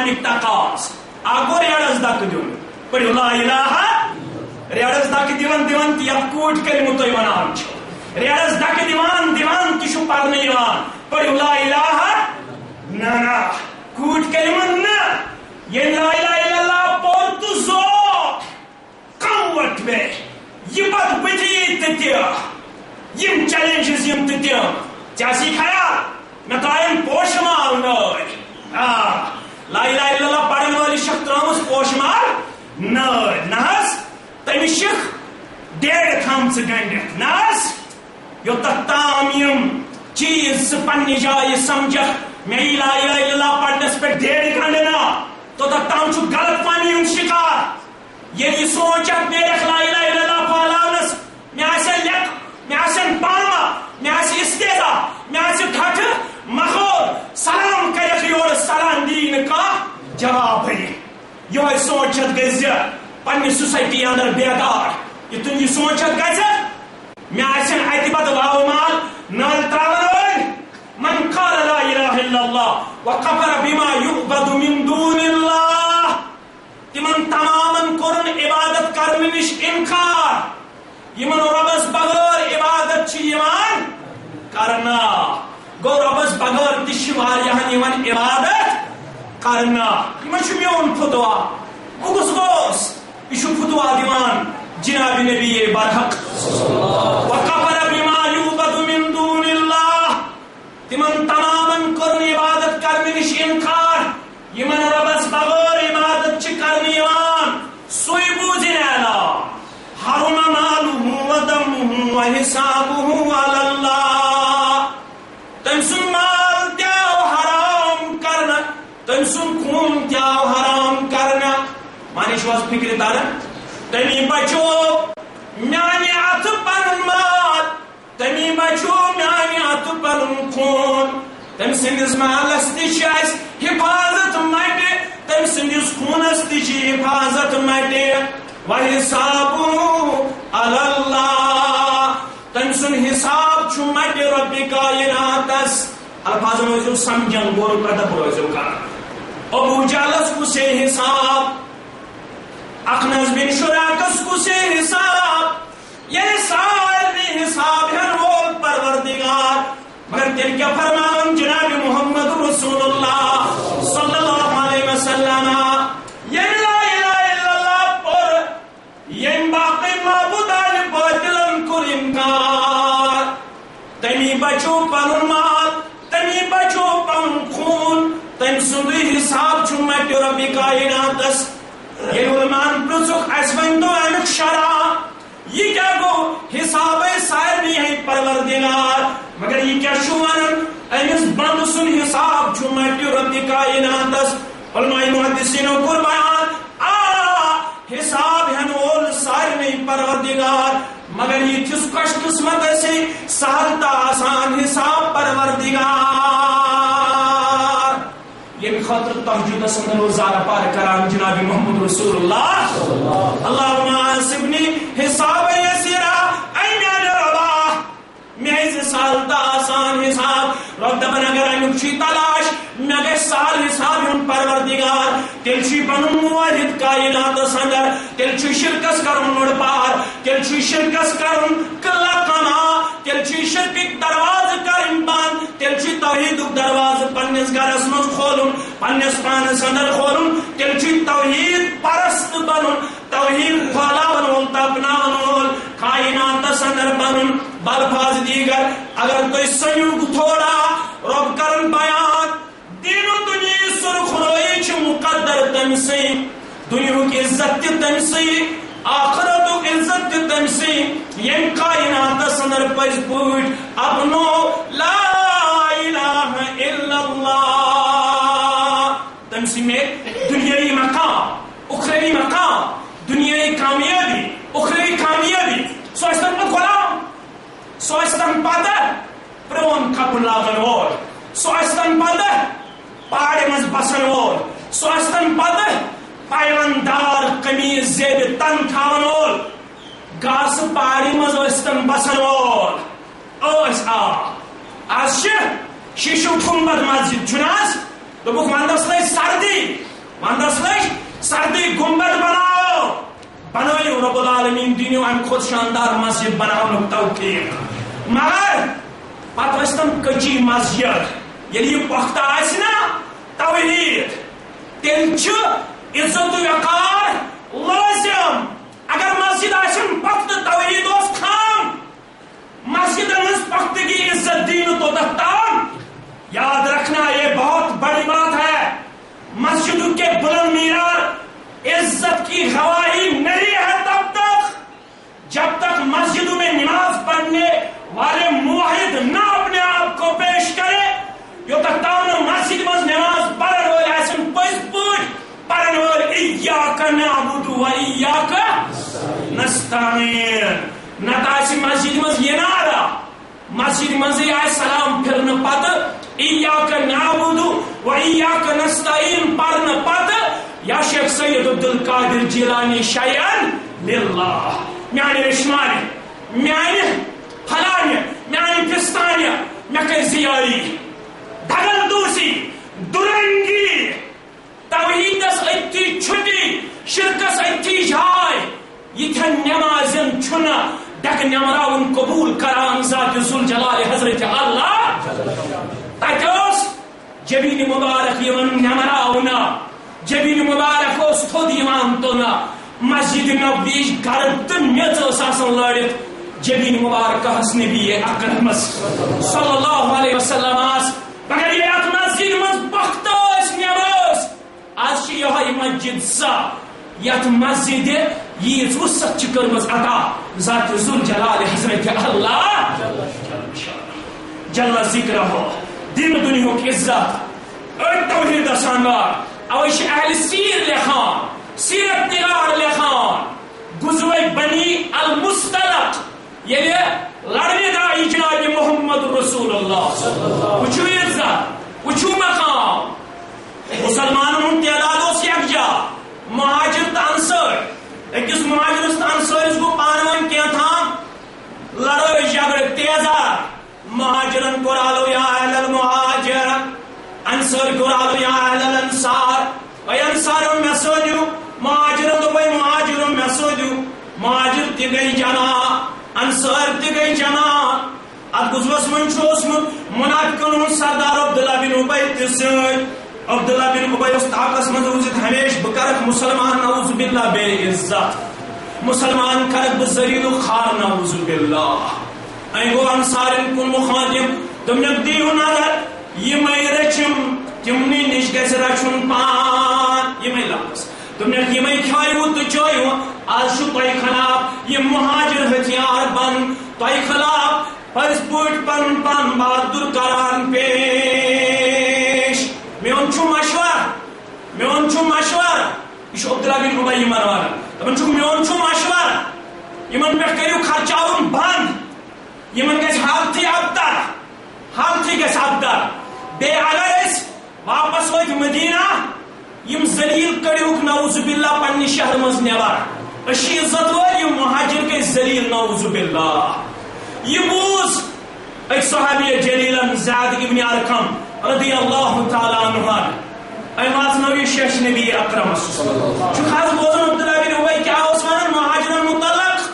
ایمانک تقاض اگو ریڑس دک دن پڑھو لا الہ ریڑس دک دیوان دیوان تی اب کوٹ کلمہ تو ونان چھو ریڑس دک دیوان دیوان تی شو پڑھنے یوان پڑھو لا الہ نا کوٹ کلمہ نا یہ لا الہ الا اللہ پور تو زو قوت میں یہ بد بجی تتیا یم چیلنجز یم تتیا چاسی خیال میں قائم پوشمال نوئی لا الہ الا اللہ پڑھن والی شخص ترامس پوشمال نوئی ناس تمی شخ ڈیڑھ کھام سے گنڈت ناس یو تتام یم چیز پنی جائی سمجھ میں لا الہ الا اللہ پڑھنس پر ڈیڑھ گھنڈنا تو تتام چھو غلط فہمی ہم شکار یہ سوچت میرے لا الہ الا اللہ پھالاونس میں آسن یک میں آسن پاما میں آسن استیزا میں آسن ٹھٹ مخور سلام کرے یور سلام دین کا جواب ہے یہ سوچت گزر پنی سوسائٹی اندر بیدار یہ تم یہ سوچت گزر میں آسن اعتباد واو مال نال تراون من قال لا الہ الا اللہ وکفر بما یعبد من دون اللہ تمن تمامن کرن عبادت کرن نش انکار یمن ربس بغیر عبادت چھ یوان کرنا گو ربس بغیر تش واریاہن یوان عبادت کرنا یمن چھ میون فتوا گوس گوس یہ فتوا دیوان جناب نبی برحق وکفر بما یعبد من دون اللہ تمن تمامن کرن عبادت کرن نش انکار یمن ربس بغیر عبادت چھ کرن یوان سوی بوزن اعلان حرم مالہ ودمہ وحسابہ علی اللہ تم سن مال تیاو حرام کرنا تم سن خون تیاو حرام کرنا مانی شواز فکر دارن تمی بچو میانی ات پنن مال تمی بچو میانی ات پنن خون تم سندس مالس تش حفاظت مٹے تم سندس خونس تش حفاظت مٹے وحسابہ علی اللہ تم سن حساب چھ مٹے رب کائناتس الفاظ روزو سمجھن گور قدب روزو کا ابو جالس کو سے حساب اخنس بن شراکس کو سے حساب یہ سارے حساب ہے رول پروردگار مگر تم کیا فرمان جناب محمد رسول اللہ صلی اللہ علیہ وسلم یہ لا الہ الا اللہ پر یہ باقی معبودان باطلن کر انکار تمی بچو پنن مال تمی بچو پنن خون تم سندی حساب چھمت رب کائناتس یہ علمان پرسک اسوین دو امک شرع یہ کیا گو حساب سائر بھی ہے پروردگار مگر یہ کیا شوان امس بند سن حساب چھمت رب کائناتس علماء محدثینوں کو بیان حساب ہے نول سائر نہیں پروردگار مگر یہ کس خوش قسمت سے سہل تا آسان حساب پروردگار یہ خاطر تہجد سندن روزانہ پار کران جناب محمد رسول اللہ اللہم حاسبنی حساب یسیرا ایمان ربا میز سہل تا آسان حساب رب دبن اگر امیک چی تلاش مگر سال حساب ہم پروردگار تیل چی پنن موحد کائنات سندر تیل چی شرکس کرن مڑ پار تیل چی شرکس کرن کلا کما تیل چی شرکک دروازہ کرن بان تیل چی توحید دروازہ پنس گرس مز کھولن پنس پانس اندر کھولن تیل چی توحید پرست بنن توحید پھیلاون وول تپناون وول کائنات سندر بنن بلفاظ دیگر اگر تو سیوگ تھوڑا رب کرن بیان دین و دنیا سرخ روئی چھ مقدر تمسی دنیا کی عزت تمسی آخرت و عزت تمسی یم کائنات سندر پز پوٹ اپنو لا الہ الا اللہ تمسی میں دنیای مقام اخروی مقام دنیای کامیابی اخروی کامیابی سو استن پت غلام سو استن پت پرون کپن لاگن وول سو استن پت پاڑے مز بسن وول سو استن پت پائلندار قمیض زیب تن تھاون وول گاس پاڑی مز استن بسن وول اوس آز شیشو ٹھمبر مسجد چھناز دوپک وندس لے سردی وندس لج سردی گنبد بنو رب العالمین دینو ام خود شاندار مسجد بناؤن توفیق مگر پتہ ٲسۍ کچی مسجد ییٚلہِ یہِ پختہ آسہِ نا توحید تیٚلہِ چھُ عزت و وقار لازم اگر مسجد آسن پختہ توحید اوس خام مسجدن ہٕنٛز پختگی عزت دین توتتھ تام یاد رکھنا یہ بہت بڑی بات ہے مسجدوں کے بلند معیار عزت کی گواہی نہیں ہے تب تک جب تک مسجدوں میں نماز پڑھنے والے موحد نہ اپنے آپ کو پیش کرے یو تک تاؤن مسجد مز نماز پڑھن وول آسن پٔزۍ پٲٹھۍ پڑھن وول ایاک نعبد و ایاک نستعین نتہٕ آسہِ مسجد مز یہ نعرہ مسجد مزے آئے سلام پھرن پتہ ایاک نعبد و ایاک نستعین پڑھن پتہ یا شیخ سید عبدالقادر جیلانی شیئن للہ میانی رشمانی میانی پھلانی میانی پستانی مکر زیاری دھگل دوسی درنگی توحیدس اتی چھٹی شرکس اتی جائے یہ نمازن چھنا ڈگ نمراون قبول کران ذات ذوالجلال حضرت اللہ تکوس جبین مبارک یمن نمراونا جبین مبارک اس تھود ایمان تونا مسجد نبویش گرد میت اساسن لڑت جبین مبارک حس نبی اکرم صلی اللہ علیہ وسلم آس مگر یہ ات مسجد مز پختہ اس نماز آج یہ مسجد سا یت مسجد یہ وسط کرمز عطا ذات ذوالجلال حضرت اللہ جل ذکر ہو دین دنیا کی عزت اور توحید سانگار اوش اہل سیر لکھان سیرت نگار لکھان گزوے بنی المستلق یعنی لڑنے دائی جناب محمد رسول اللہ وچو عزت وچو مقام مسلمانوں تعداد اس یکجا مہاجر تانسر اکس مہاجرس تانسرس کو پانون کیا تھا لڑائی جھگڑ تیزا مہاجرن قرالو یا اہل المہاجر انصار قرالو یا اہل الانصار وی انصاروں میں سوجو مہاجرن تو بھائی مہاجروں میں سوجو مہاجر تی گئی جنا انصار تی گئی جنا اب گزوس من چھوس منافقن سردار عبداللہ بن عبی تسن عبداللہ بن عبی اس طاقت میں روزت ہمیش بکرک مسلمان نعوذ باللہ بے عزت مسلمان کرک بزرید و خار نعوذ باللہ این گو انصارن کن مخادم تم نک دیو نظر یہ میں رچم تمنی نش گز رچن پان یہ میں لفظ تم نک یہ میں کھائیو تو چوئیو آج شو توی خلاف یہ مہاجر ہتھیار بن توی خلاف پس پوٹ پن پن بہادر کران پیش میون چھو مشور یہ عبداللہ بن عبی مروان دپان چھو میون چھو مشور یمن پہ کریو خرچاون بند یمن گژھِ حالتھی گژھِ ابدر بیٚیہِ اگر أسۍ واپس وٲتۍ مدینہ یم ذلیل کڑیوک نعوذ باللہ پننہِ شہر منٛز نٮ۪بر أسۍ چھِ عزت وٲلۍ یم مہاجر گٔے ذلیل نعوذ باللہ یہ بوز ایک صحابی جلیلن زید ابن ارقم رضی اللہ تعالی عنہ اے واتنوی شیش نبی اکرم چھُ خاص بوزن عبداللہ بن عبی کیا اوس ونان مہاجرن متعلق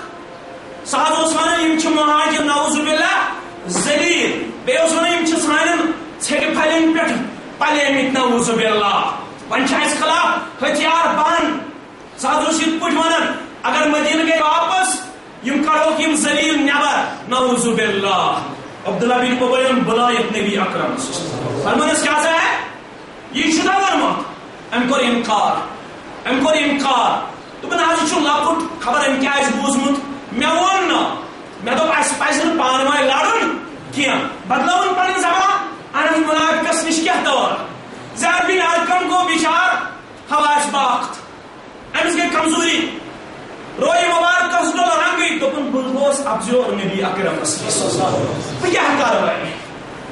سہل اوس ونان یم چھِ مہاجر نعوذ باللہ ذلیل بیٚیہِ اوس ونان یم چھِ سانٮ۪ن ژھیٚٹہِ پھلٮ۪ن پٮ۪ٹھ پلیمٕتۍ نعوذ باللہ وۄنۍ چھِ اَسہِ خلاف ہتھیار بند سہل اوس یِتھ پٲٹھۍ ونان اگر مدینہ گٔے واپس یم کڑوک یم ذلیل نٮ۪بر نعوذ باللہ عبداللہ بن عبی بلایت نبی اکرم فرمانس کیا ہے یہ شدہ ورمت ام کور انکار دپن حض چھ لکٹ خبر ام کیا بوزمت مے وون نا مے دپ اس پزِ نہٕ پانہٕ ؤنۍ لڑُن کینٛہہ بدلاوُن پنٕنۍ زبان انن منافقس نش کیٛاہ دور زید بن ارقم گوٚو بِچار حواس باخت أمس گٔے کمزوری روی مبارکس ڈول رنگی دپن بہٕ گوس افزور نبی اکرمس بہٕ کیٛاہ کرٕ وۄنۍ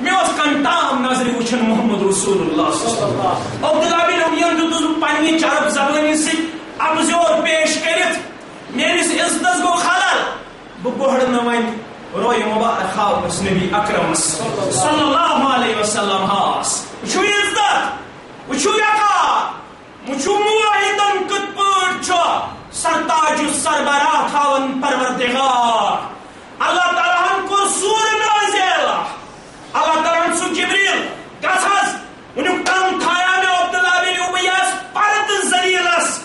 مےٚ اوس کنٹام نظرِ وٕچھن محمد رسول اللہ عبداللہ بن عبیَن دیُتُس بہٕ پننہِ چرب زبٲنی سۭتۍ افزور پیش کٔرِتھ میٲنِس عزتس گوٚو خلل بہٕ بوٚہڑٕ نہٕ وۄنۍ روی مبارک ہاوس نبی اکرمس صلی اللہ علیہ وسلم ہاس وٕچھو عزت وٕچھو وقار وچھو موحدن کت پٲٹھۍ چھُ سرتاج سربراہ تھاون پروردگار اللہ تعالیٰ ہن کوٚر سورہ نازل اللہ تعالیٰ ہن سُہ جبریل گژھ حظ وٕنیُک تام تھایا مےٚ عبداللہ بن اُبیَس پردٕ ذلیٖلس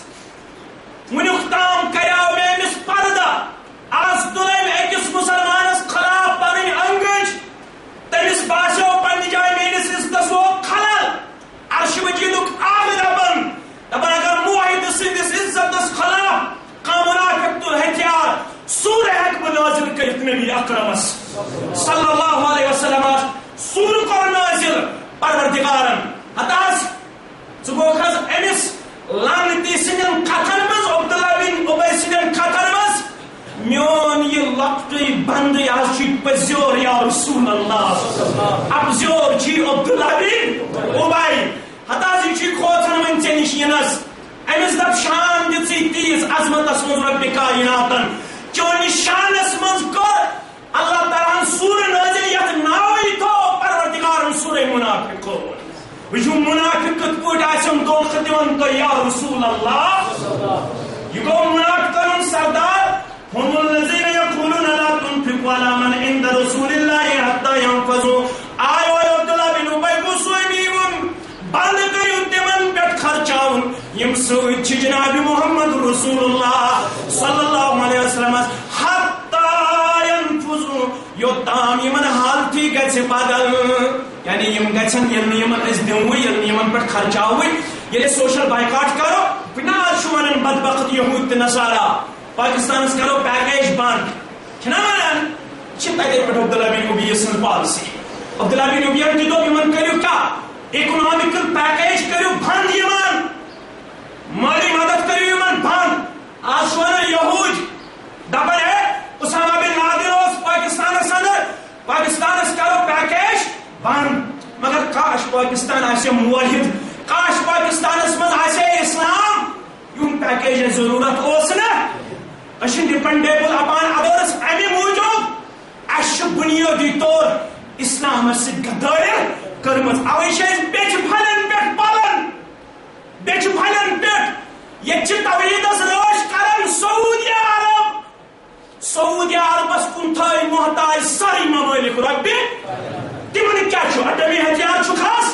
وٕنیُک تام کریاو مےٚ أمِس پردٕ آز تُلٲمۍ أکِس مُسلمانس خلاف پنٕنۍ انگٕج تٔمِس باسیو پننہِ جایہِ میٲنِس عزتس ووت خلل عرشِ مجیدُک آب دپان اگر موحد سٕنٛدِس عزتس خلاف کانٛہہ منافق تُل ہتھیار سورہ ہیٚکہٕ بہٕ نازل کٔرِتھ نبی اکرمس صلی اللہ علیہ وسلم سورہ کوٚر نازل پروردگارن ہتاس ژٕ گوٚکھ حظ أمِس لعنتی سٕنٛدٮ۪ن کتھن منٛز عبداللہ بن اُبی سٕنٛدٮ۪ن کتھن منٛز میون یہ لۄکٹُے بندٕے آز چھُ پٔزیور یا رسول اللہ افزیور چھُ عبداللہ بن اُبی ہتاس یہِ چھُ کھوژان وۄنۍ ژےٚ نِش یِنس أمِس دپ شان دِژٕے تیٖژ عظمتس منٛز رۄبہِ کائناتن چون شانس منٛز کوٚر اللہ تعالیٰ ہن سورہ نازل یتھ ناوٕے تھوٚو پروردگارن سورہ منافق کھول وٕچھِو منافق کِتھ پٲٹھۍ آسن دھوکہٕ دِوان تۄہہِ یا رسول اللہ یہِ گوٚو منافقن ہُنٛد سردار هم الذين يقولون لا تنفقوا على من عند رسول الله حتى ينفضوا آیو عبداللہ بن اُبی گوٚو سُے میٖوُن بند کٔرِو تِمن پٮ۪ٹھ خرچاوُن یِم سۭتۍ چھِ جناب محمد رسول اللہ صلی اللہ علیہ وسلم حتى ينفضوا یوٚتام یِمن حالتھٕے گژھِ بدل یعنی یِم گژھن ییٚلہِ نہٕ یِمن أسۍ دِموٕے ییٚلہِ نہٕ یِمن پٮ۪ٹھ خرچاوٕے ییٚلہِ سوشل بایکاٹ کرو پناہ آز چھُ ونان بدبخت یہوٗد تہٕ نصارا پاکستانس کرو پیکیج بند چھنا ونان چھِ تتہِ پٮ۪ٹھ عبداللہ بن اُبی سٕنٛز پالسی عبداللہ بن اُبی تہِ دوٚپ یِمن کٔرِو کیٛاہ اکنامکل پیکیج کٔرِو بند یِمن مٲلی مدد کٔرِو یِمن بند آز چھُ ونان یہوٗد دپان ہے اسامہ بن لادن اوس پاکستانس اندر پاکستانس کرو پیکیج بند مگر کاش پاکستان آسہِ موحد کاش پاکستانس منٛز آسہِ اسلام یِم پیکیجٕچ ضروٗرت اوس نہٕ أسۍ چھِ ڈِپینڈیبل اپان ادٲرٕس امہِ موٗجوٗب اَسہِ چھُ بُنیٲدی طور اسلامس سۭتۍ غدٲری کٔرمٕژ اوے چھِ أسۍ بیٚچھِ پھلٮ۪ن پٮ۪ٹھ پلان بیٚچھِ پھلٮ۪ن پٮ۪ٹھ ییٚتہِ چھِ توحیٖدس رٲچھ کران سعودی عربس کُن تھٲے محتاج سٲری ممٲلِک رۄبہِ تِمن کیٛاہ چھُ اٹمی ہتھیار چھُ خاص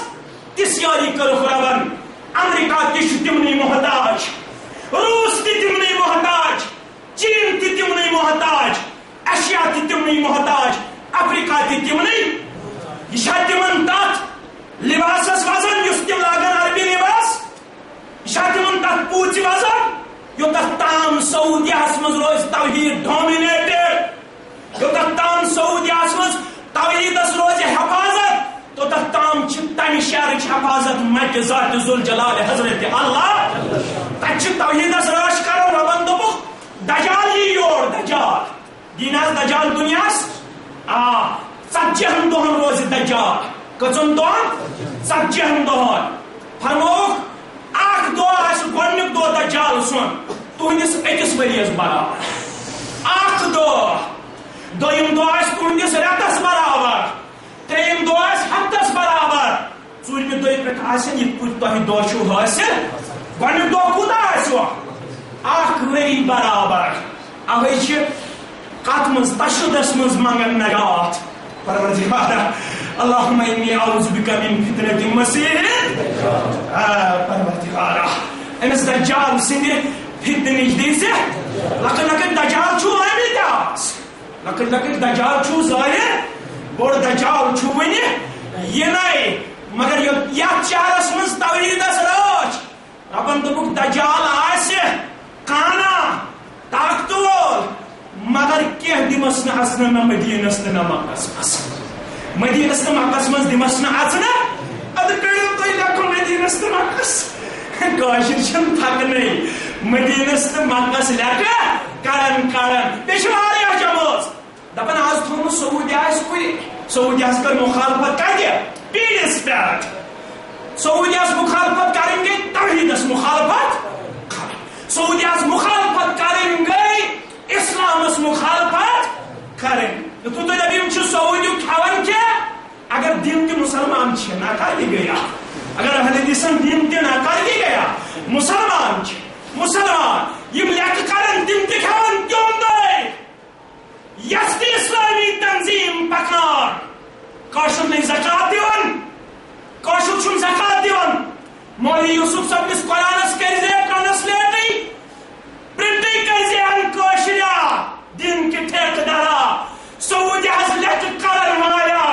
تِژھ یٲری کٔرٕکھ رۄبن امریکہ تہِ چھُ تِمنٕے محتاج روٗس تہِ تِمنٕے محتاج چین تہِ تِمنٕے محتاج ایشیا تہِ تِمنٕے محتاج افریقہ تہِ تِمنٕے یہِ چھا تِمن تتھ لباسس وزن یُس تِم لاگان عربی لباس یہِ چھا تِمن تتھ پوٗژِ وزن یوٚتتھ تام سعودیاہس منٛز روزِ توحیٖد ڈامِنیٹڈ یوٚتتھ تام سعودیاہس منٛز توحیٖدس روزِ حفاظت توٚتتھ تام چھِ تمہِ شہرٕچ حفاظت مٹہِ ذاتِ ذوالجلال حضرت اللہ تتہِ چھِ توحیٖدس رٲچھ کران رۄبن دوٚپُکھ دجال یی یور دجال دِیٖن حظ دجال دُنیاہس 40 دۄہن روزِ دجال کٔژن دۄہن 40 دۄہن فرمووُکھ اکھ دۄہ آسہِ گۄڈنیُک دۄہ دجال سُنٛد تُہنٛدِس أکِس ؤرِیس برابر اکھ دۄہ دوٚیِم دۄہ آسہِ تُہنٛدِس رٮ۪تس برابر ترٛیٚیِم دۄہ آسہِ ہفتس برابر ژوٗرمہِ دۄہہِ پٮ۪ٹھ آسن یِتھ پٲٹھۍ تۄہہِ دۄہ چھُو حٲصِل گۄڈنیُک دۄہ کوٗتاہ آسِوٕ اکھ ؤری برابر اوے چھِ کتھ منٛز تشدُدس منٛز منگان نجات پروردگارا اللہم انی اعوذ بک من فتنة المسیح پروردگارا أمِس دجال سٕنٛدِ فتنٕچ دِژِ لۄکٕٹۍ لۄکٕٹۍ دجال چھُو آمٕتۍ آز لۄکٕٹۍ لۄکٕٹۍ دجال چھُو ظٲہِر بوٚڑ دجال چھُ وُنہِ یِنَے مگر یتھ شہرس منٛز توحیٖدس رٲچھ رۄبن دوٚپُکھ دجال آسہِ کانا طاقتہٕ وول مگر کینٛہہ دِمس نہٕ اژنہٕ نہ مدیٖنس تہٕ نہ مکس منٛز مدیٖنس تہٕ مکس منٛز دِمس نہٕ اژنہٕ ادٕ کٔرِو تُہۍ لیکھو مدیٖنس تہٕ مکس کٲشِر چھِنہٕ تھکنٕے مدیٖنس تہٕ مکس لیکھٕ کرن بیٚیہِ چھِ واریاہ جمٲژ دپان آز تھوٚو نہٕ سعوٗدی آسہِ کُنہِ سعوٗدیاہس کٔر مُخالفت کتہِ پیٖرِس پٮ۪ٹھ سعوٗدیاہس مُخالفت کرٕنۍ گٔے توحیٖدس مُخالفت سعوٗدیاہس مُخالفت کرٕنۍ گٔے اسلامس مُخالفت کرٕنۍ یِتھُے تُہۍ دٔپِو یِم چھِ سعوٗدیُک کھٮ۪وان کینٛہہ اگر دِن تہِ مُسلمان چھِ ناکارگی گٔیا اگر اہل حدیثن دِن تہِ ناکارگی گٔیا مسلمان یم لیک کرن تم تہ کھیون تیوندے یس تہ اسلامی تنظیم پکان کاشر نہیں زکات دیون کاشر چھن زکات دیون مولوی یوسف صاحبس قرآنس کرزے ٹرانسلیٹی پرنٹی کرزے ان کاشریا دین کے ٹھیکدارا سعودی حس لیک کرن والا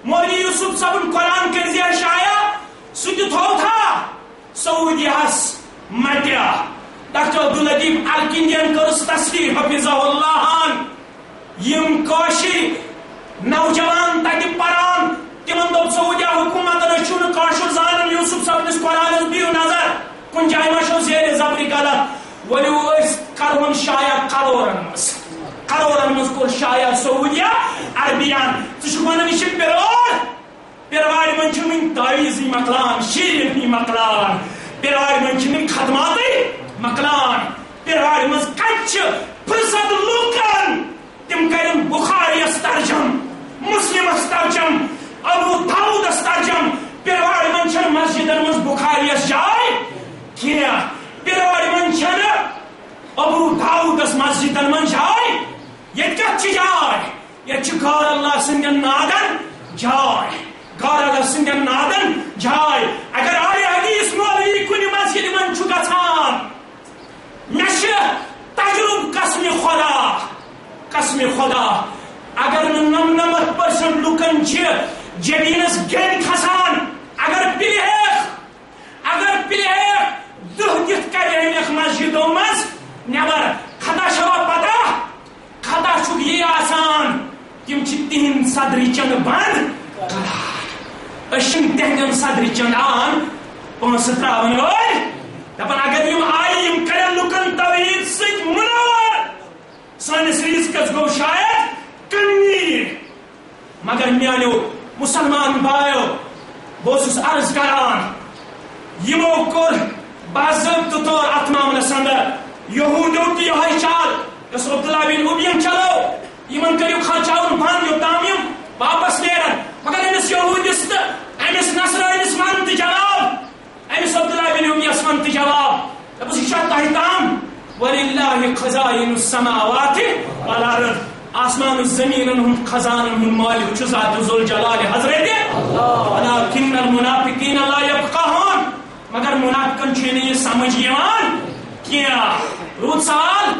مولوی یوسف صاحب قرآن کرزے شایا سہ تھو تھا سعودی حس مٹیا ڈاکٹر عبداللطیف الکندین کرس تصویر حفظہ اللہ یم کاشر نوجوان تک پران تمن دب سعودیہ حکومت رچھن کاشر زانن یوسف صاحبس قرآنس دیو نظر کن جائے ما زیر زبری غلط ولو کرون شایا کلورن مز کور شایا سعودیہ عربیان ثان یہ پیروار من ون تعویزی مکلان شیرنی مکلان پیروار من ون خدماتی مکلان پیروار مز کچھ فیصد لوکن تم کرن بخاریس ترجم مسلمس ترجم ابو داؤدس ترجم پیروار من چھن مسجدن مز بخاریس جائے کیا پیروار من چھن ابو داؤدس مسجدن من جائے یہ کچھ جائے یہ گار اللہ سندن نادن جائے گار اللہ سندن نادن جائے اگر آئے حدیث مولوی کنی مسجد من چھو گژھان مش تجرب قسم خدا اگر 99% لوکن جبینس گین کھسان اگر پلیک دہ دت کر مسجدوں مز نبر خطا شوا پتہ خطا چھ یہ آسان تم تہند صدری چند بند تہندین صدری چند آن پونس تراون دپان اگر یم آئی یم کرن لوکن توحید ست منور سانس رزقس گو شاید کمی مگر میانو مسلمان بایو بہس عرض کران یمو کور باضابطہ طور ات معاملس اندر یہودیو تو یہ چال یس عبداللہ بن ابین چلو یمن کریو خرچاون بند یوتام یم واپس نیرن مگر امس یہودیس تو امس نصرانیس ون جواب امس عبداللہ بن ابیس ون جواب دپس یہ تہ تام وللہ خزائن السماوات والارض آسمان زمین ہند خزانن ہند مالک چھ ذات ذوالجلال حضرت ولکن المنافقین لا یفقهون مگر منافقن چھ یہ سمجھ یوان کیا رود سوال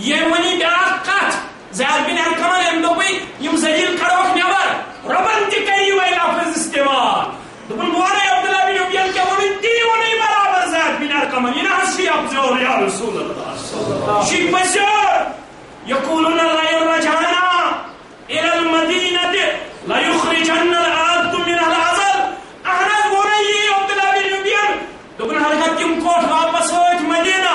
یہ ونی بیاکھ کت زید بن ارقمن ام دوپی یم ذلیل کروک نبر ربن تہ کری وی لفظ استعمال دپن بورے عبداللہ بن ابی کیا ونی تی ونی برابر زید بن ارقمن یہ ہسی افزور یا رسول اللہ شیخ بشیر یقولون لئن رجعنا الى المدینة لیخرجن العبد من العزل احنا ونی عبداللہ بن ابی دپن حرکت تم کوٹ واپس ہوت مدینہ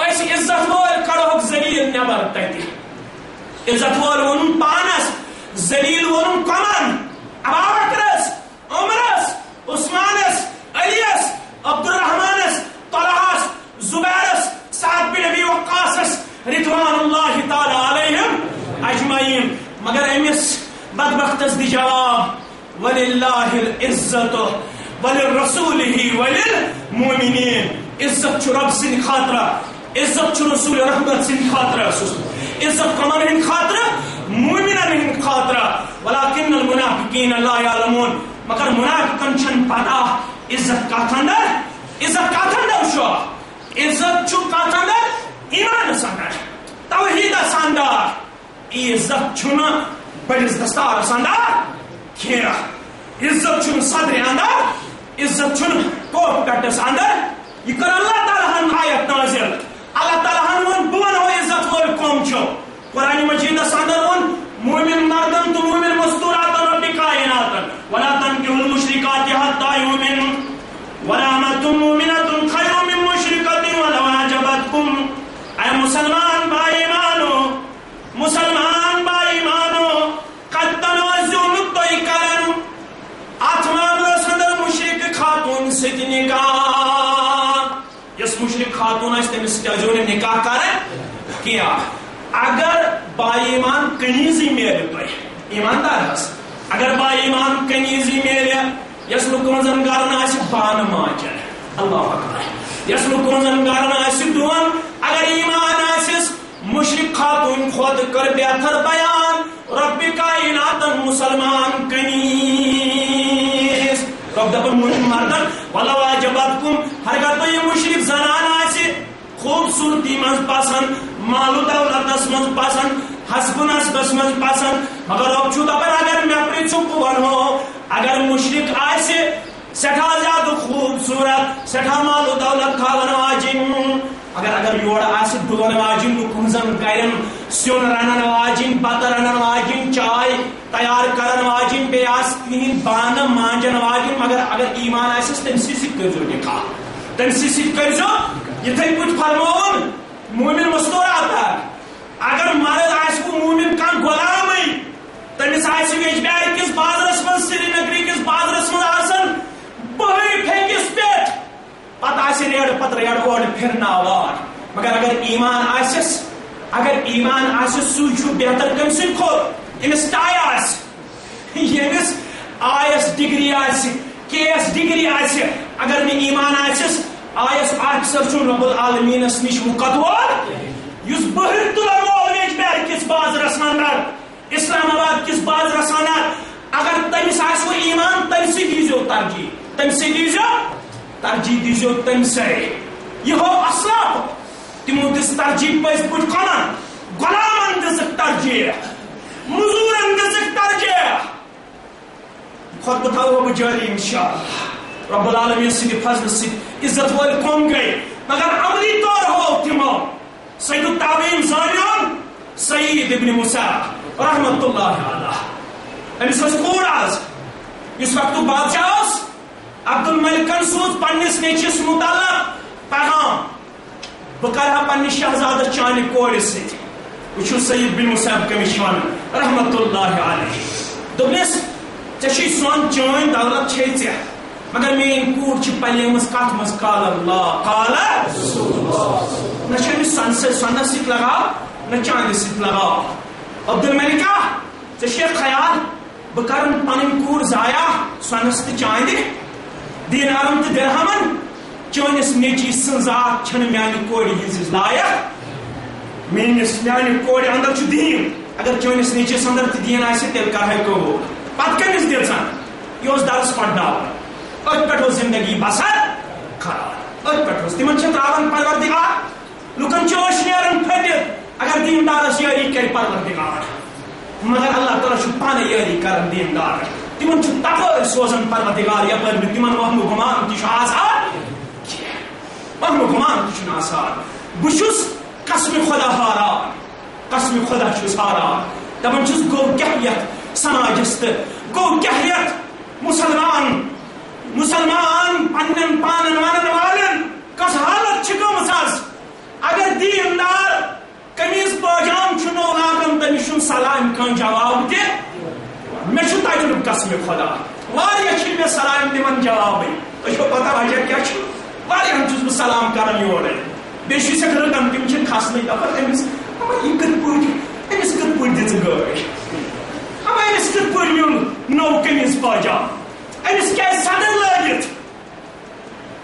اس عزت وول کڑوک ذلیل نبر تتی عزت وول ون پانس ذلیل ون کمن ابابکرس عمرس عثمانس علیس عبد الرحمانس طلحس زبیرس سعد بن ابی وقاصس رضوان اللہ تعالی علیہم اجمعین مگر امس بدبختس دی جواب وللہ العزت وللرسولہ وللمؤمنین عزت چھ رب سند خاطرہ عزت چھ رسول رحمت سند خاطرہ عزت کمن ہند خاطرہ مومنن ہند خاطرہ ولکن المنافقین لا یعلمون مگر منافقن چھن پتہ عزت کتھ اندر شو عزت چھ کتھ اندر ایمان اندر توحید اندر عزت چھن بڑس دستار اندر کھیرا عزت چھن صدر اندر عزت چھن کوپ کٹس اندر یہ کر اللہ تعالیٰ ہن آیت نازل اللہ تعالیٰ ہن ون بون ہو عزت وول قوم چھو قرآن مجید اندر ون مومن مردن تو مومن مستورات رب کائنات ولا تنکحوا المشرکات حتی یؤمنوا ولامة مؤمنة خیر من مشرکۃ ولو اعجبتکم اے مسلمان با ایمانو قد تنازعوا متوئی کرن اتمان رسندر مشرک خاتون ست نکاح یس مشرک خاتون اس تمس تجون نکاح کرن کیا اگر با ایمان کنیزی میل تو ایماندار ہس اگر با ایمان کنیزی میل یس لوکن زن گرن اس بان ماجن اللہ اکبر یس کنزن گرن آس دون اگر ایمان آسس مشرق خاتون خود کر بہتر بیان رب کائنات مسلمان کنیس رب دپن مردن ولو عجبتکم ہرگر تو یہ مشرق زنان آسی خوبصورتی من پسند مال و دولتس من پسند حسب نسبس من پسند مگر رب چھو دپن اگر میں اپنی چپ ونو اگر مشرق آسی سٹھا زیادہ خوبصورت سٹھا مال و دولت تھاون واجن اگر یور آس ڈون واجن لکن زن گرن سیون رنن واجن بتہ رنن واجن چائے تیار کرن واجن بی آس تہند بانہ مانجن واجن مگر اگر ایمان آسس تم سی کرزو نکاح تم سی کرزو یتھے پٲٹھۍ فرمون مومن مستورات اگر مرد آس کو مومن کان غلامٕے تمس آس ویجبیارِ کس بازرس من سری نگری کس بازرس من آسن بہی پھیکس پہ پتہ آس ریڑ پتہ ریڑ اور پھرناوان مگر اگر ایمان آسس سُے چھُ بہتر کم سٕنٛدِ کھۄتہٕ أمِس ٹاے آسہِ ییٚمِس آیس ڈگری آسہِ کے ایس ڈگری آسہِ اگر نہٕ ایمان آسس آیس آفیسر چھُ رب العالمیٖنس نِش مُقدور یُس بہر تُلن وول ویجبیارِ کِس بازرس اندر اسلام آباد کس بازرس اندر اگر تمس آسو ایمان تم سے دیزو ترجیح تم سے دیزو ترجیح دیزو تم سے یہ ہو اسلاف تمو دس ترجیح پز پٹ کنن غلامن دزک ترجیح مزورن دزک ترجیح خود بتاؤ اب جاری انشاءاللہ رب العالمین سید فضل سید عزت وال قوم گئے مگر عملی طور ہو تمو سید التابعین زانیون سعید ابن مسیب رحمت اللہ علیہ امس کور آز اس وقت بادشاہ عبد الملکن سوز پنس نیچس متعلق پیغام بہ کرہا پنس شہزادہ چانہ کور ست وچھو سعید بن مسیب کمش ون رحمت اللہ علیہ دپنس ژے سون چین دولت چھ ژے مگر مین کور چھ پلیمس کت مز قال اللہ قال نہ چھ سنس سۭتۍ لگاو نہ چاندِ سۭتۍ لگاو عبد الملکہ ژے چھے خیال بہ کرن پنن کور ضایع سۄنس تہٕ چاندِ دینارن تہٕ درہمن چٲنِس نیچی سٕنٛز ذات چھنہٕ میانہِ کورِ ہٕنٛزِ لایق میانہِ کورِ اندر چھُ دیٖن اگر چٲنِس نیچِس اندر تہِ دیٖن آسہِ تیٚلہِ کرہے قبوٗل پتہٕ کٔمِس دِژن یہِ اوس درس پرناوان أتھۍ پٮ۪ٹھ اوس زندگی بسر کران أتھۍ پٮ۪ٹھ اوس تِمن چھِ تراوان پروردگار لُکن چھِ ٲش نیران پھٔٹِتھ اگر دیندارس یٲری کر پروردگار مگر اللہ تعالیٰ چھُ پانے یٲری کران دیندار تمن چھُ تپٲرۍ سوزان پروردگار یپٲرۍ نہٕ تمن وہم و گمان تہِ چھُ آسان وہم و گمان تہِ چھُنہٕ آسان بہٕ چھُس قسمِ خدا ہاران قسمِ خدا چھُس ہاران دپان چھُس گوٚو کیاہ یتھ سماجس تہٕ گوٚو کیاہ یتھ مسلمان پنن پانن ونن والن کس حالت چھ گٔمٕژ آز اگر دیندار قمیض پاجام چھُ نوٚو لاگان تٔمِس چھُنہٕ سلام کانٛہہ جواب تہِ مےٚ چھُ تجربہٕ قسمِ خدا واریاہ چھِ مےٚ سلام دِوان جوابٕے تۄہہِ چھو پتہ وجہ کیاہ چھُ واریاہن چھُس بہٕ سلام کران یورے بیٚیہِ چھُسکھ رٹان تِم چھِنہٕ کھسنٕے دپان أمِس یہِ کِتھ پٲٹھۍ أمِس کِتھ پٲٹھۍ دِژٕ گٲڑۍ أمِس کِتھ پٲٹھۍ میوٗل نوٚو قمیض پاجام أمِس کیازِ سدن لٲگِتھ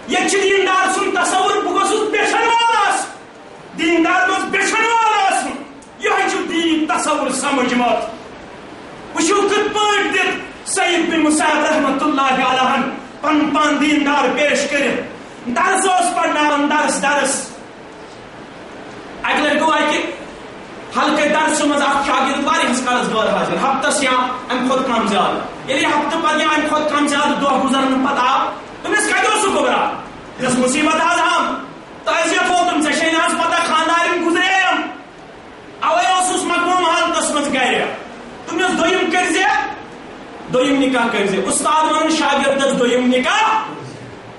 ییٚتہِ چھُ دیندار سُنٛد تصور بہٕ گوٚژھُس بیچھن وول آسُن دیندار گوٚژھ بیچھن وول آسُن یِہوٚے چھُ دیٖن تصور سمجھمُت وٕچھِو کِتھ پٲٹھۍ دِتھ سعید بن مسیب رحمت اللہ علیہ پن پان دیندار پیش کٔرِتھ درس اوس پرناوان درس اکہِ لٹہِ گوٚو اکہِ حلقے درسہٕ منٛز اکھ شاگرد واریاہس کالس غٲر حٲضِر ہفتس یا امہِ کھۄتہٕ کم زیادٕ ییٚلہِ ہفتہٕ پتہٕ یا امہِ کھۄتہٕ کم زیادٕ دۄہ گُزرنہٕ پتہٕ آو تٔمِس کتہِ اوس سُہ گۄبراہ یۄس مُصیبت آز آم تعزیت ووتُم ژےٚ چھے نہٕ آز پتہ خاندارِنۍ گُزرییَم اوے اوسُس مقموٗم حالتس منٛز گرِ تٔمِس دوٚیِم کٔرزِ دوٚیِم نکاح کٔرزِ اُستاد ونان شاگردس دوٚیِم نکاح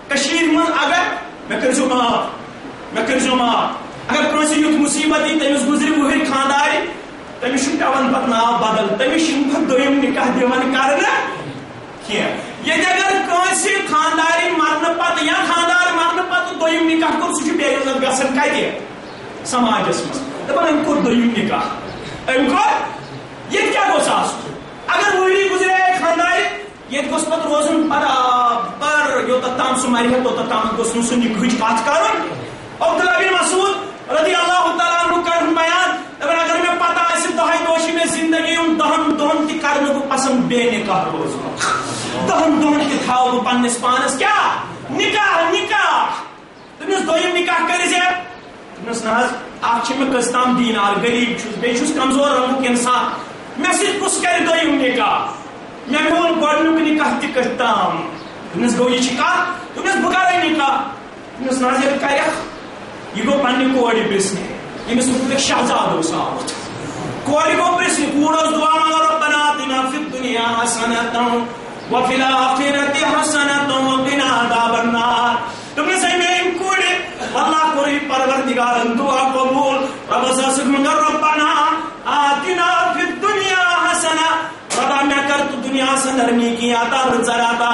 کٔشیٖرِ منٛز اگر مےٚ کٔرزیو معاف اگر کٲنٛسہِ یُتھ مُصیبت یی تٔمِس گُزرِ وٕہٕرۍ خاندارِ تٔمِس چھُ پیوان پتہٕ ناو بدل تٔمِس چھُنہٕ پتہٕ دوٚیِم نکاح دِوان کرنہٕ کینٛہہ ییٚتہِ اگر کٲنٛسہِ خاندارِ مرنہٕ پتہٕ یا خاندار مرنہٕ پتہٕ دوٚیِم نکاح کوٚر سُہ چھُ بے عزت گژھان کتہِ سماجس منٛز دپان أمۍ کوٚر دوٚیِم نکاح أمۍ کوٚر ییٚتہِ کیاہ گوٚژھ آسُن اگر وٕہٕرۍ گُزرے خاندارِ ییٚتہِ گوٚژھ پتہٕ روزُن برابر یوٚتتھ تام سہ مرہ توتھ تام گوس سہ نکاح کت کر عبداللہ بن مسعود رضی اللہ تعالیٰ عنہ کر بیان دپان اگر مے پتہ آسہ دہے دۄہ چھ مے زندگی ہُنٛد 10 دۄہن تہ کرٕ نہٕ بہٕ پسند بے نکاح روزُن 10 دۄہن تہ تھاو بہٕ پننس پانس کیا نکاح نکاح تٔمِس دوٚیِم نکاح کٔرۍ زِ دوٚپنس نہ حظ اکھ چھِ مےٚ کٔژ تام دیٖنار غریٖب چھُس بیٚیہِ چھُس کمزور رنٛگُک انسان مےٚ سۭتۍ کُس کرِ دوٚیِم نکاح مےٚ میون گۄڈنیُک نکاح تہِ کٔژ تام دوٚپنس گوٚو یہِ چھِ کتھ دوٚپنس بہٕ کرے نکاح دوٚپنس نہ حظ ییٚلہِ کرکھ یہ گو پنہ کورِ پرژھنہِ ییٚمِس مُتعلق شہزاد اوس آمُت کورِ گو پرژھنہِ کوٗر ٲس دُعا منٛگان ربنا آتنا فی الدنیا حسنة وفی الآخرة حسنة وقنا عذاب النار دوٚپنس ہے میٲنۍ کورِ اللہ کوٚرُے پروردگارن دعا قبوٗل رۄبس ٲسٕکھ منٛگان ربنا آتنا فی الدنیا حسنة ربا مےٚ کر تہٕ دُنیاہس انٛدر نیکی عطا رٕژر عطا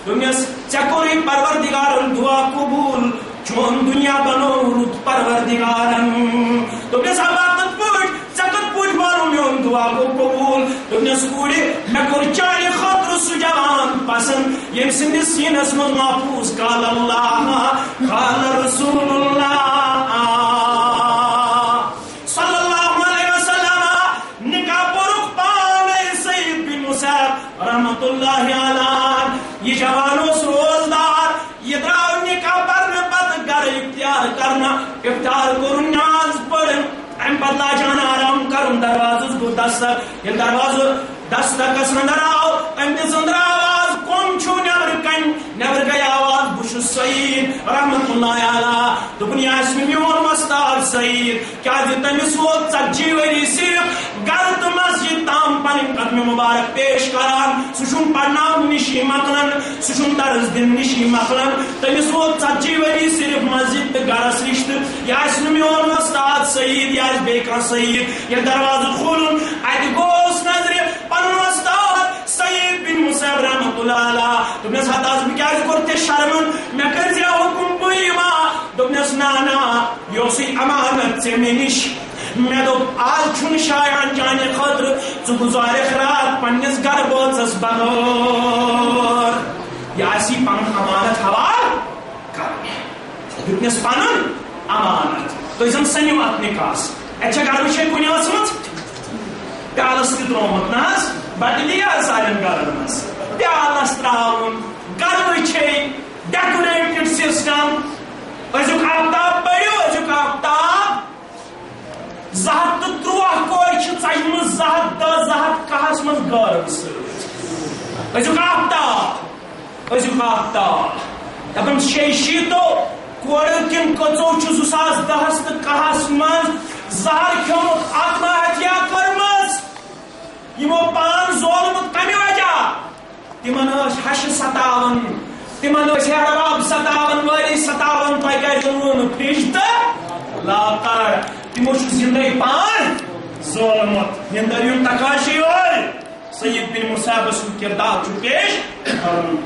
دوٚپنس ژےٚ کوٚرُے پروردگارن دعا قبوٗل چون دنیا بنو رُت پروردگارن دوٚپنس ابا کِتھ پٲٹھۍ ژےٚ کِتھ پٲٹھۍ مانو میون دعا گوٚو قبوٗل دوٚپنس کورِ مےٚ کوٚر چانہِ خٲطرٕ سُہ جوان پسند ییٚمہِ سٕنٛدِس سیٖنس منٛز محفوٗظ قال اللہ قال رسول اللہ صلی اللہ علیہ وسلم نکاح پوٚرُکھ پانے سعید بن مُصعب رحمۃ اللہ علیہ یہ جوان اوس روزدار یہ درٛاو نکاح پرنہٕ پتہٕ گرٕ اختیار کرنا اختیار کوٚرُن نماز پٔرِن امہِ پتہٕ لاجان آرام کرُن دروازس گوٚو دستک ییٚلہِ دروازٕ دستکس انٛدر آو أمۍ دِژ أنٛدرٕ آواز کۄم چھُو نٮ۪برٕ کنہِ نٮ۪برٕ گٔے آواز بہٕ چھُس سعید رحمۃ اللہ علیہ دوٚپُن یہِ آسہِ نہٕ میون وۄستاد سعید کیازِ تٔمِس ووت 40 ؤری صرف گرٕ تہٕ مسجد تام پنٕنۍ قدمہِ مُبارک پیش کران سُہ چھُنہٕ پرناونہٕ نِشی مۄکلان سُہ چھُنہٕ درس دِنہٕ نِشی مۄکلان تٔمِس ووت 40 ؤری صرف مسجد تہٕ گرس رشتہٕ یہِ آسہِ نہٕ میون وۄستاد سعید یہِ آسہِ بیٚیہِ کانٛہہ سعید ییٚلہِ دروازٕ کھوٗلُن اَتہِ گوٚوُس نظرِ پنُن وۄستاد سعید بن مُصعب رحمۃ اللہ علیہ دوٚپنس ہتا بہٕ کیازِ کوٚر ژےٚ شرمن مےٚ کٔرۍ زِ حُکُم بہٕ یِما دوٚپنس نہ یہِ اوسُے امانت ژےٚ مےٚ نِش مےٚ دوٚپ آز چھُنہٕ شایان چانہِ خٲطرٕ ژٕ گُزارکھ رات پننِس گرٕ بٲژس بغٲر یہِ آسی پنُن امانت حوالہٕ کرُن دیُتنس پنُن امانت تُہۍ زن سٔنِو اتھ نکاحس اتہِ چھا گرٕ وٕچھن کُنہِ ٲسمٕژ پیالس تہِ ترومُت نہ حظ بدلی حظ سارٮ۪ن گرن منٛز پیالس تراوُن گرٕ وٕچھے ڈیکوریٹڈ سسٹم أزیُک آفتاب پٔرِو أزیُک آفتاب 213 کورِ چھِ ژجمٕژ 210 210 منٛز گٲرن سۭتۍ أزیُک آفتاب دپان 600 کورِ کٮ۪ن کٔژو چھُ 2010 تہٕ 11 منٛز زہر کھیوٚمُت آتمہتیا کٔرمٕژ یِمو پان زولمُت کمہِ وجہ تِمن ٲسۍ ہشہِ ستاوان تِمن ٲسۍ ہیرباب ستاوان وٲری ستاوان تۄہہِ کیازِ اوٚنوُ نہٕ فرج تہٕ لاکر تِمو چھُ زندے پان زولمُت نِندر یُن تقاشی وٲلۍ سعید بن مُصعب سُنٛد کردار چھُ پیش کرُن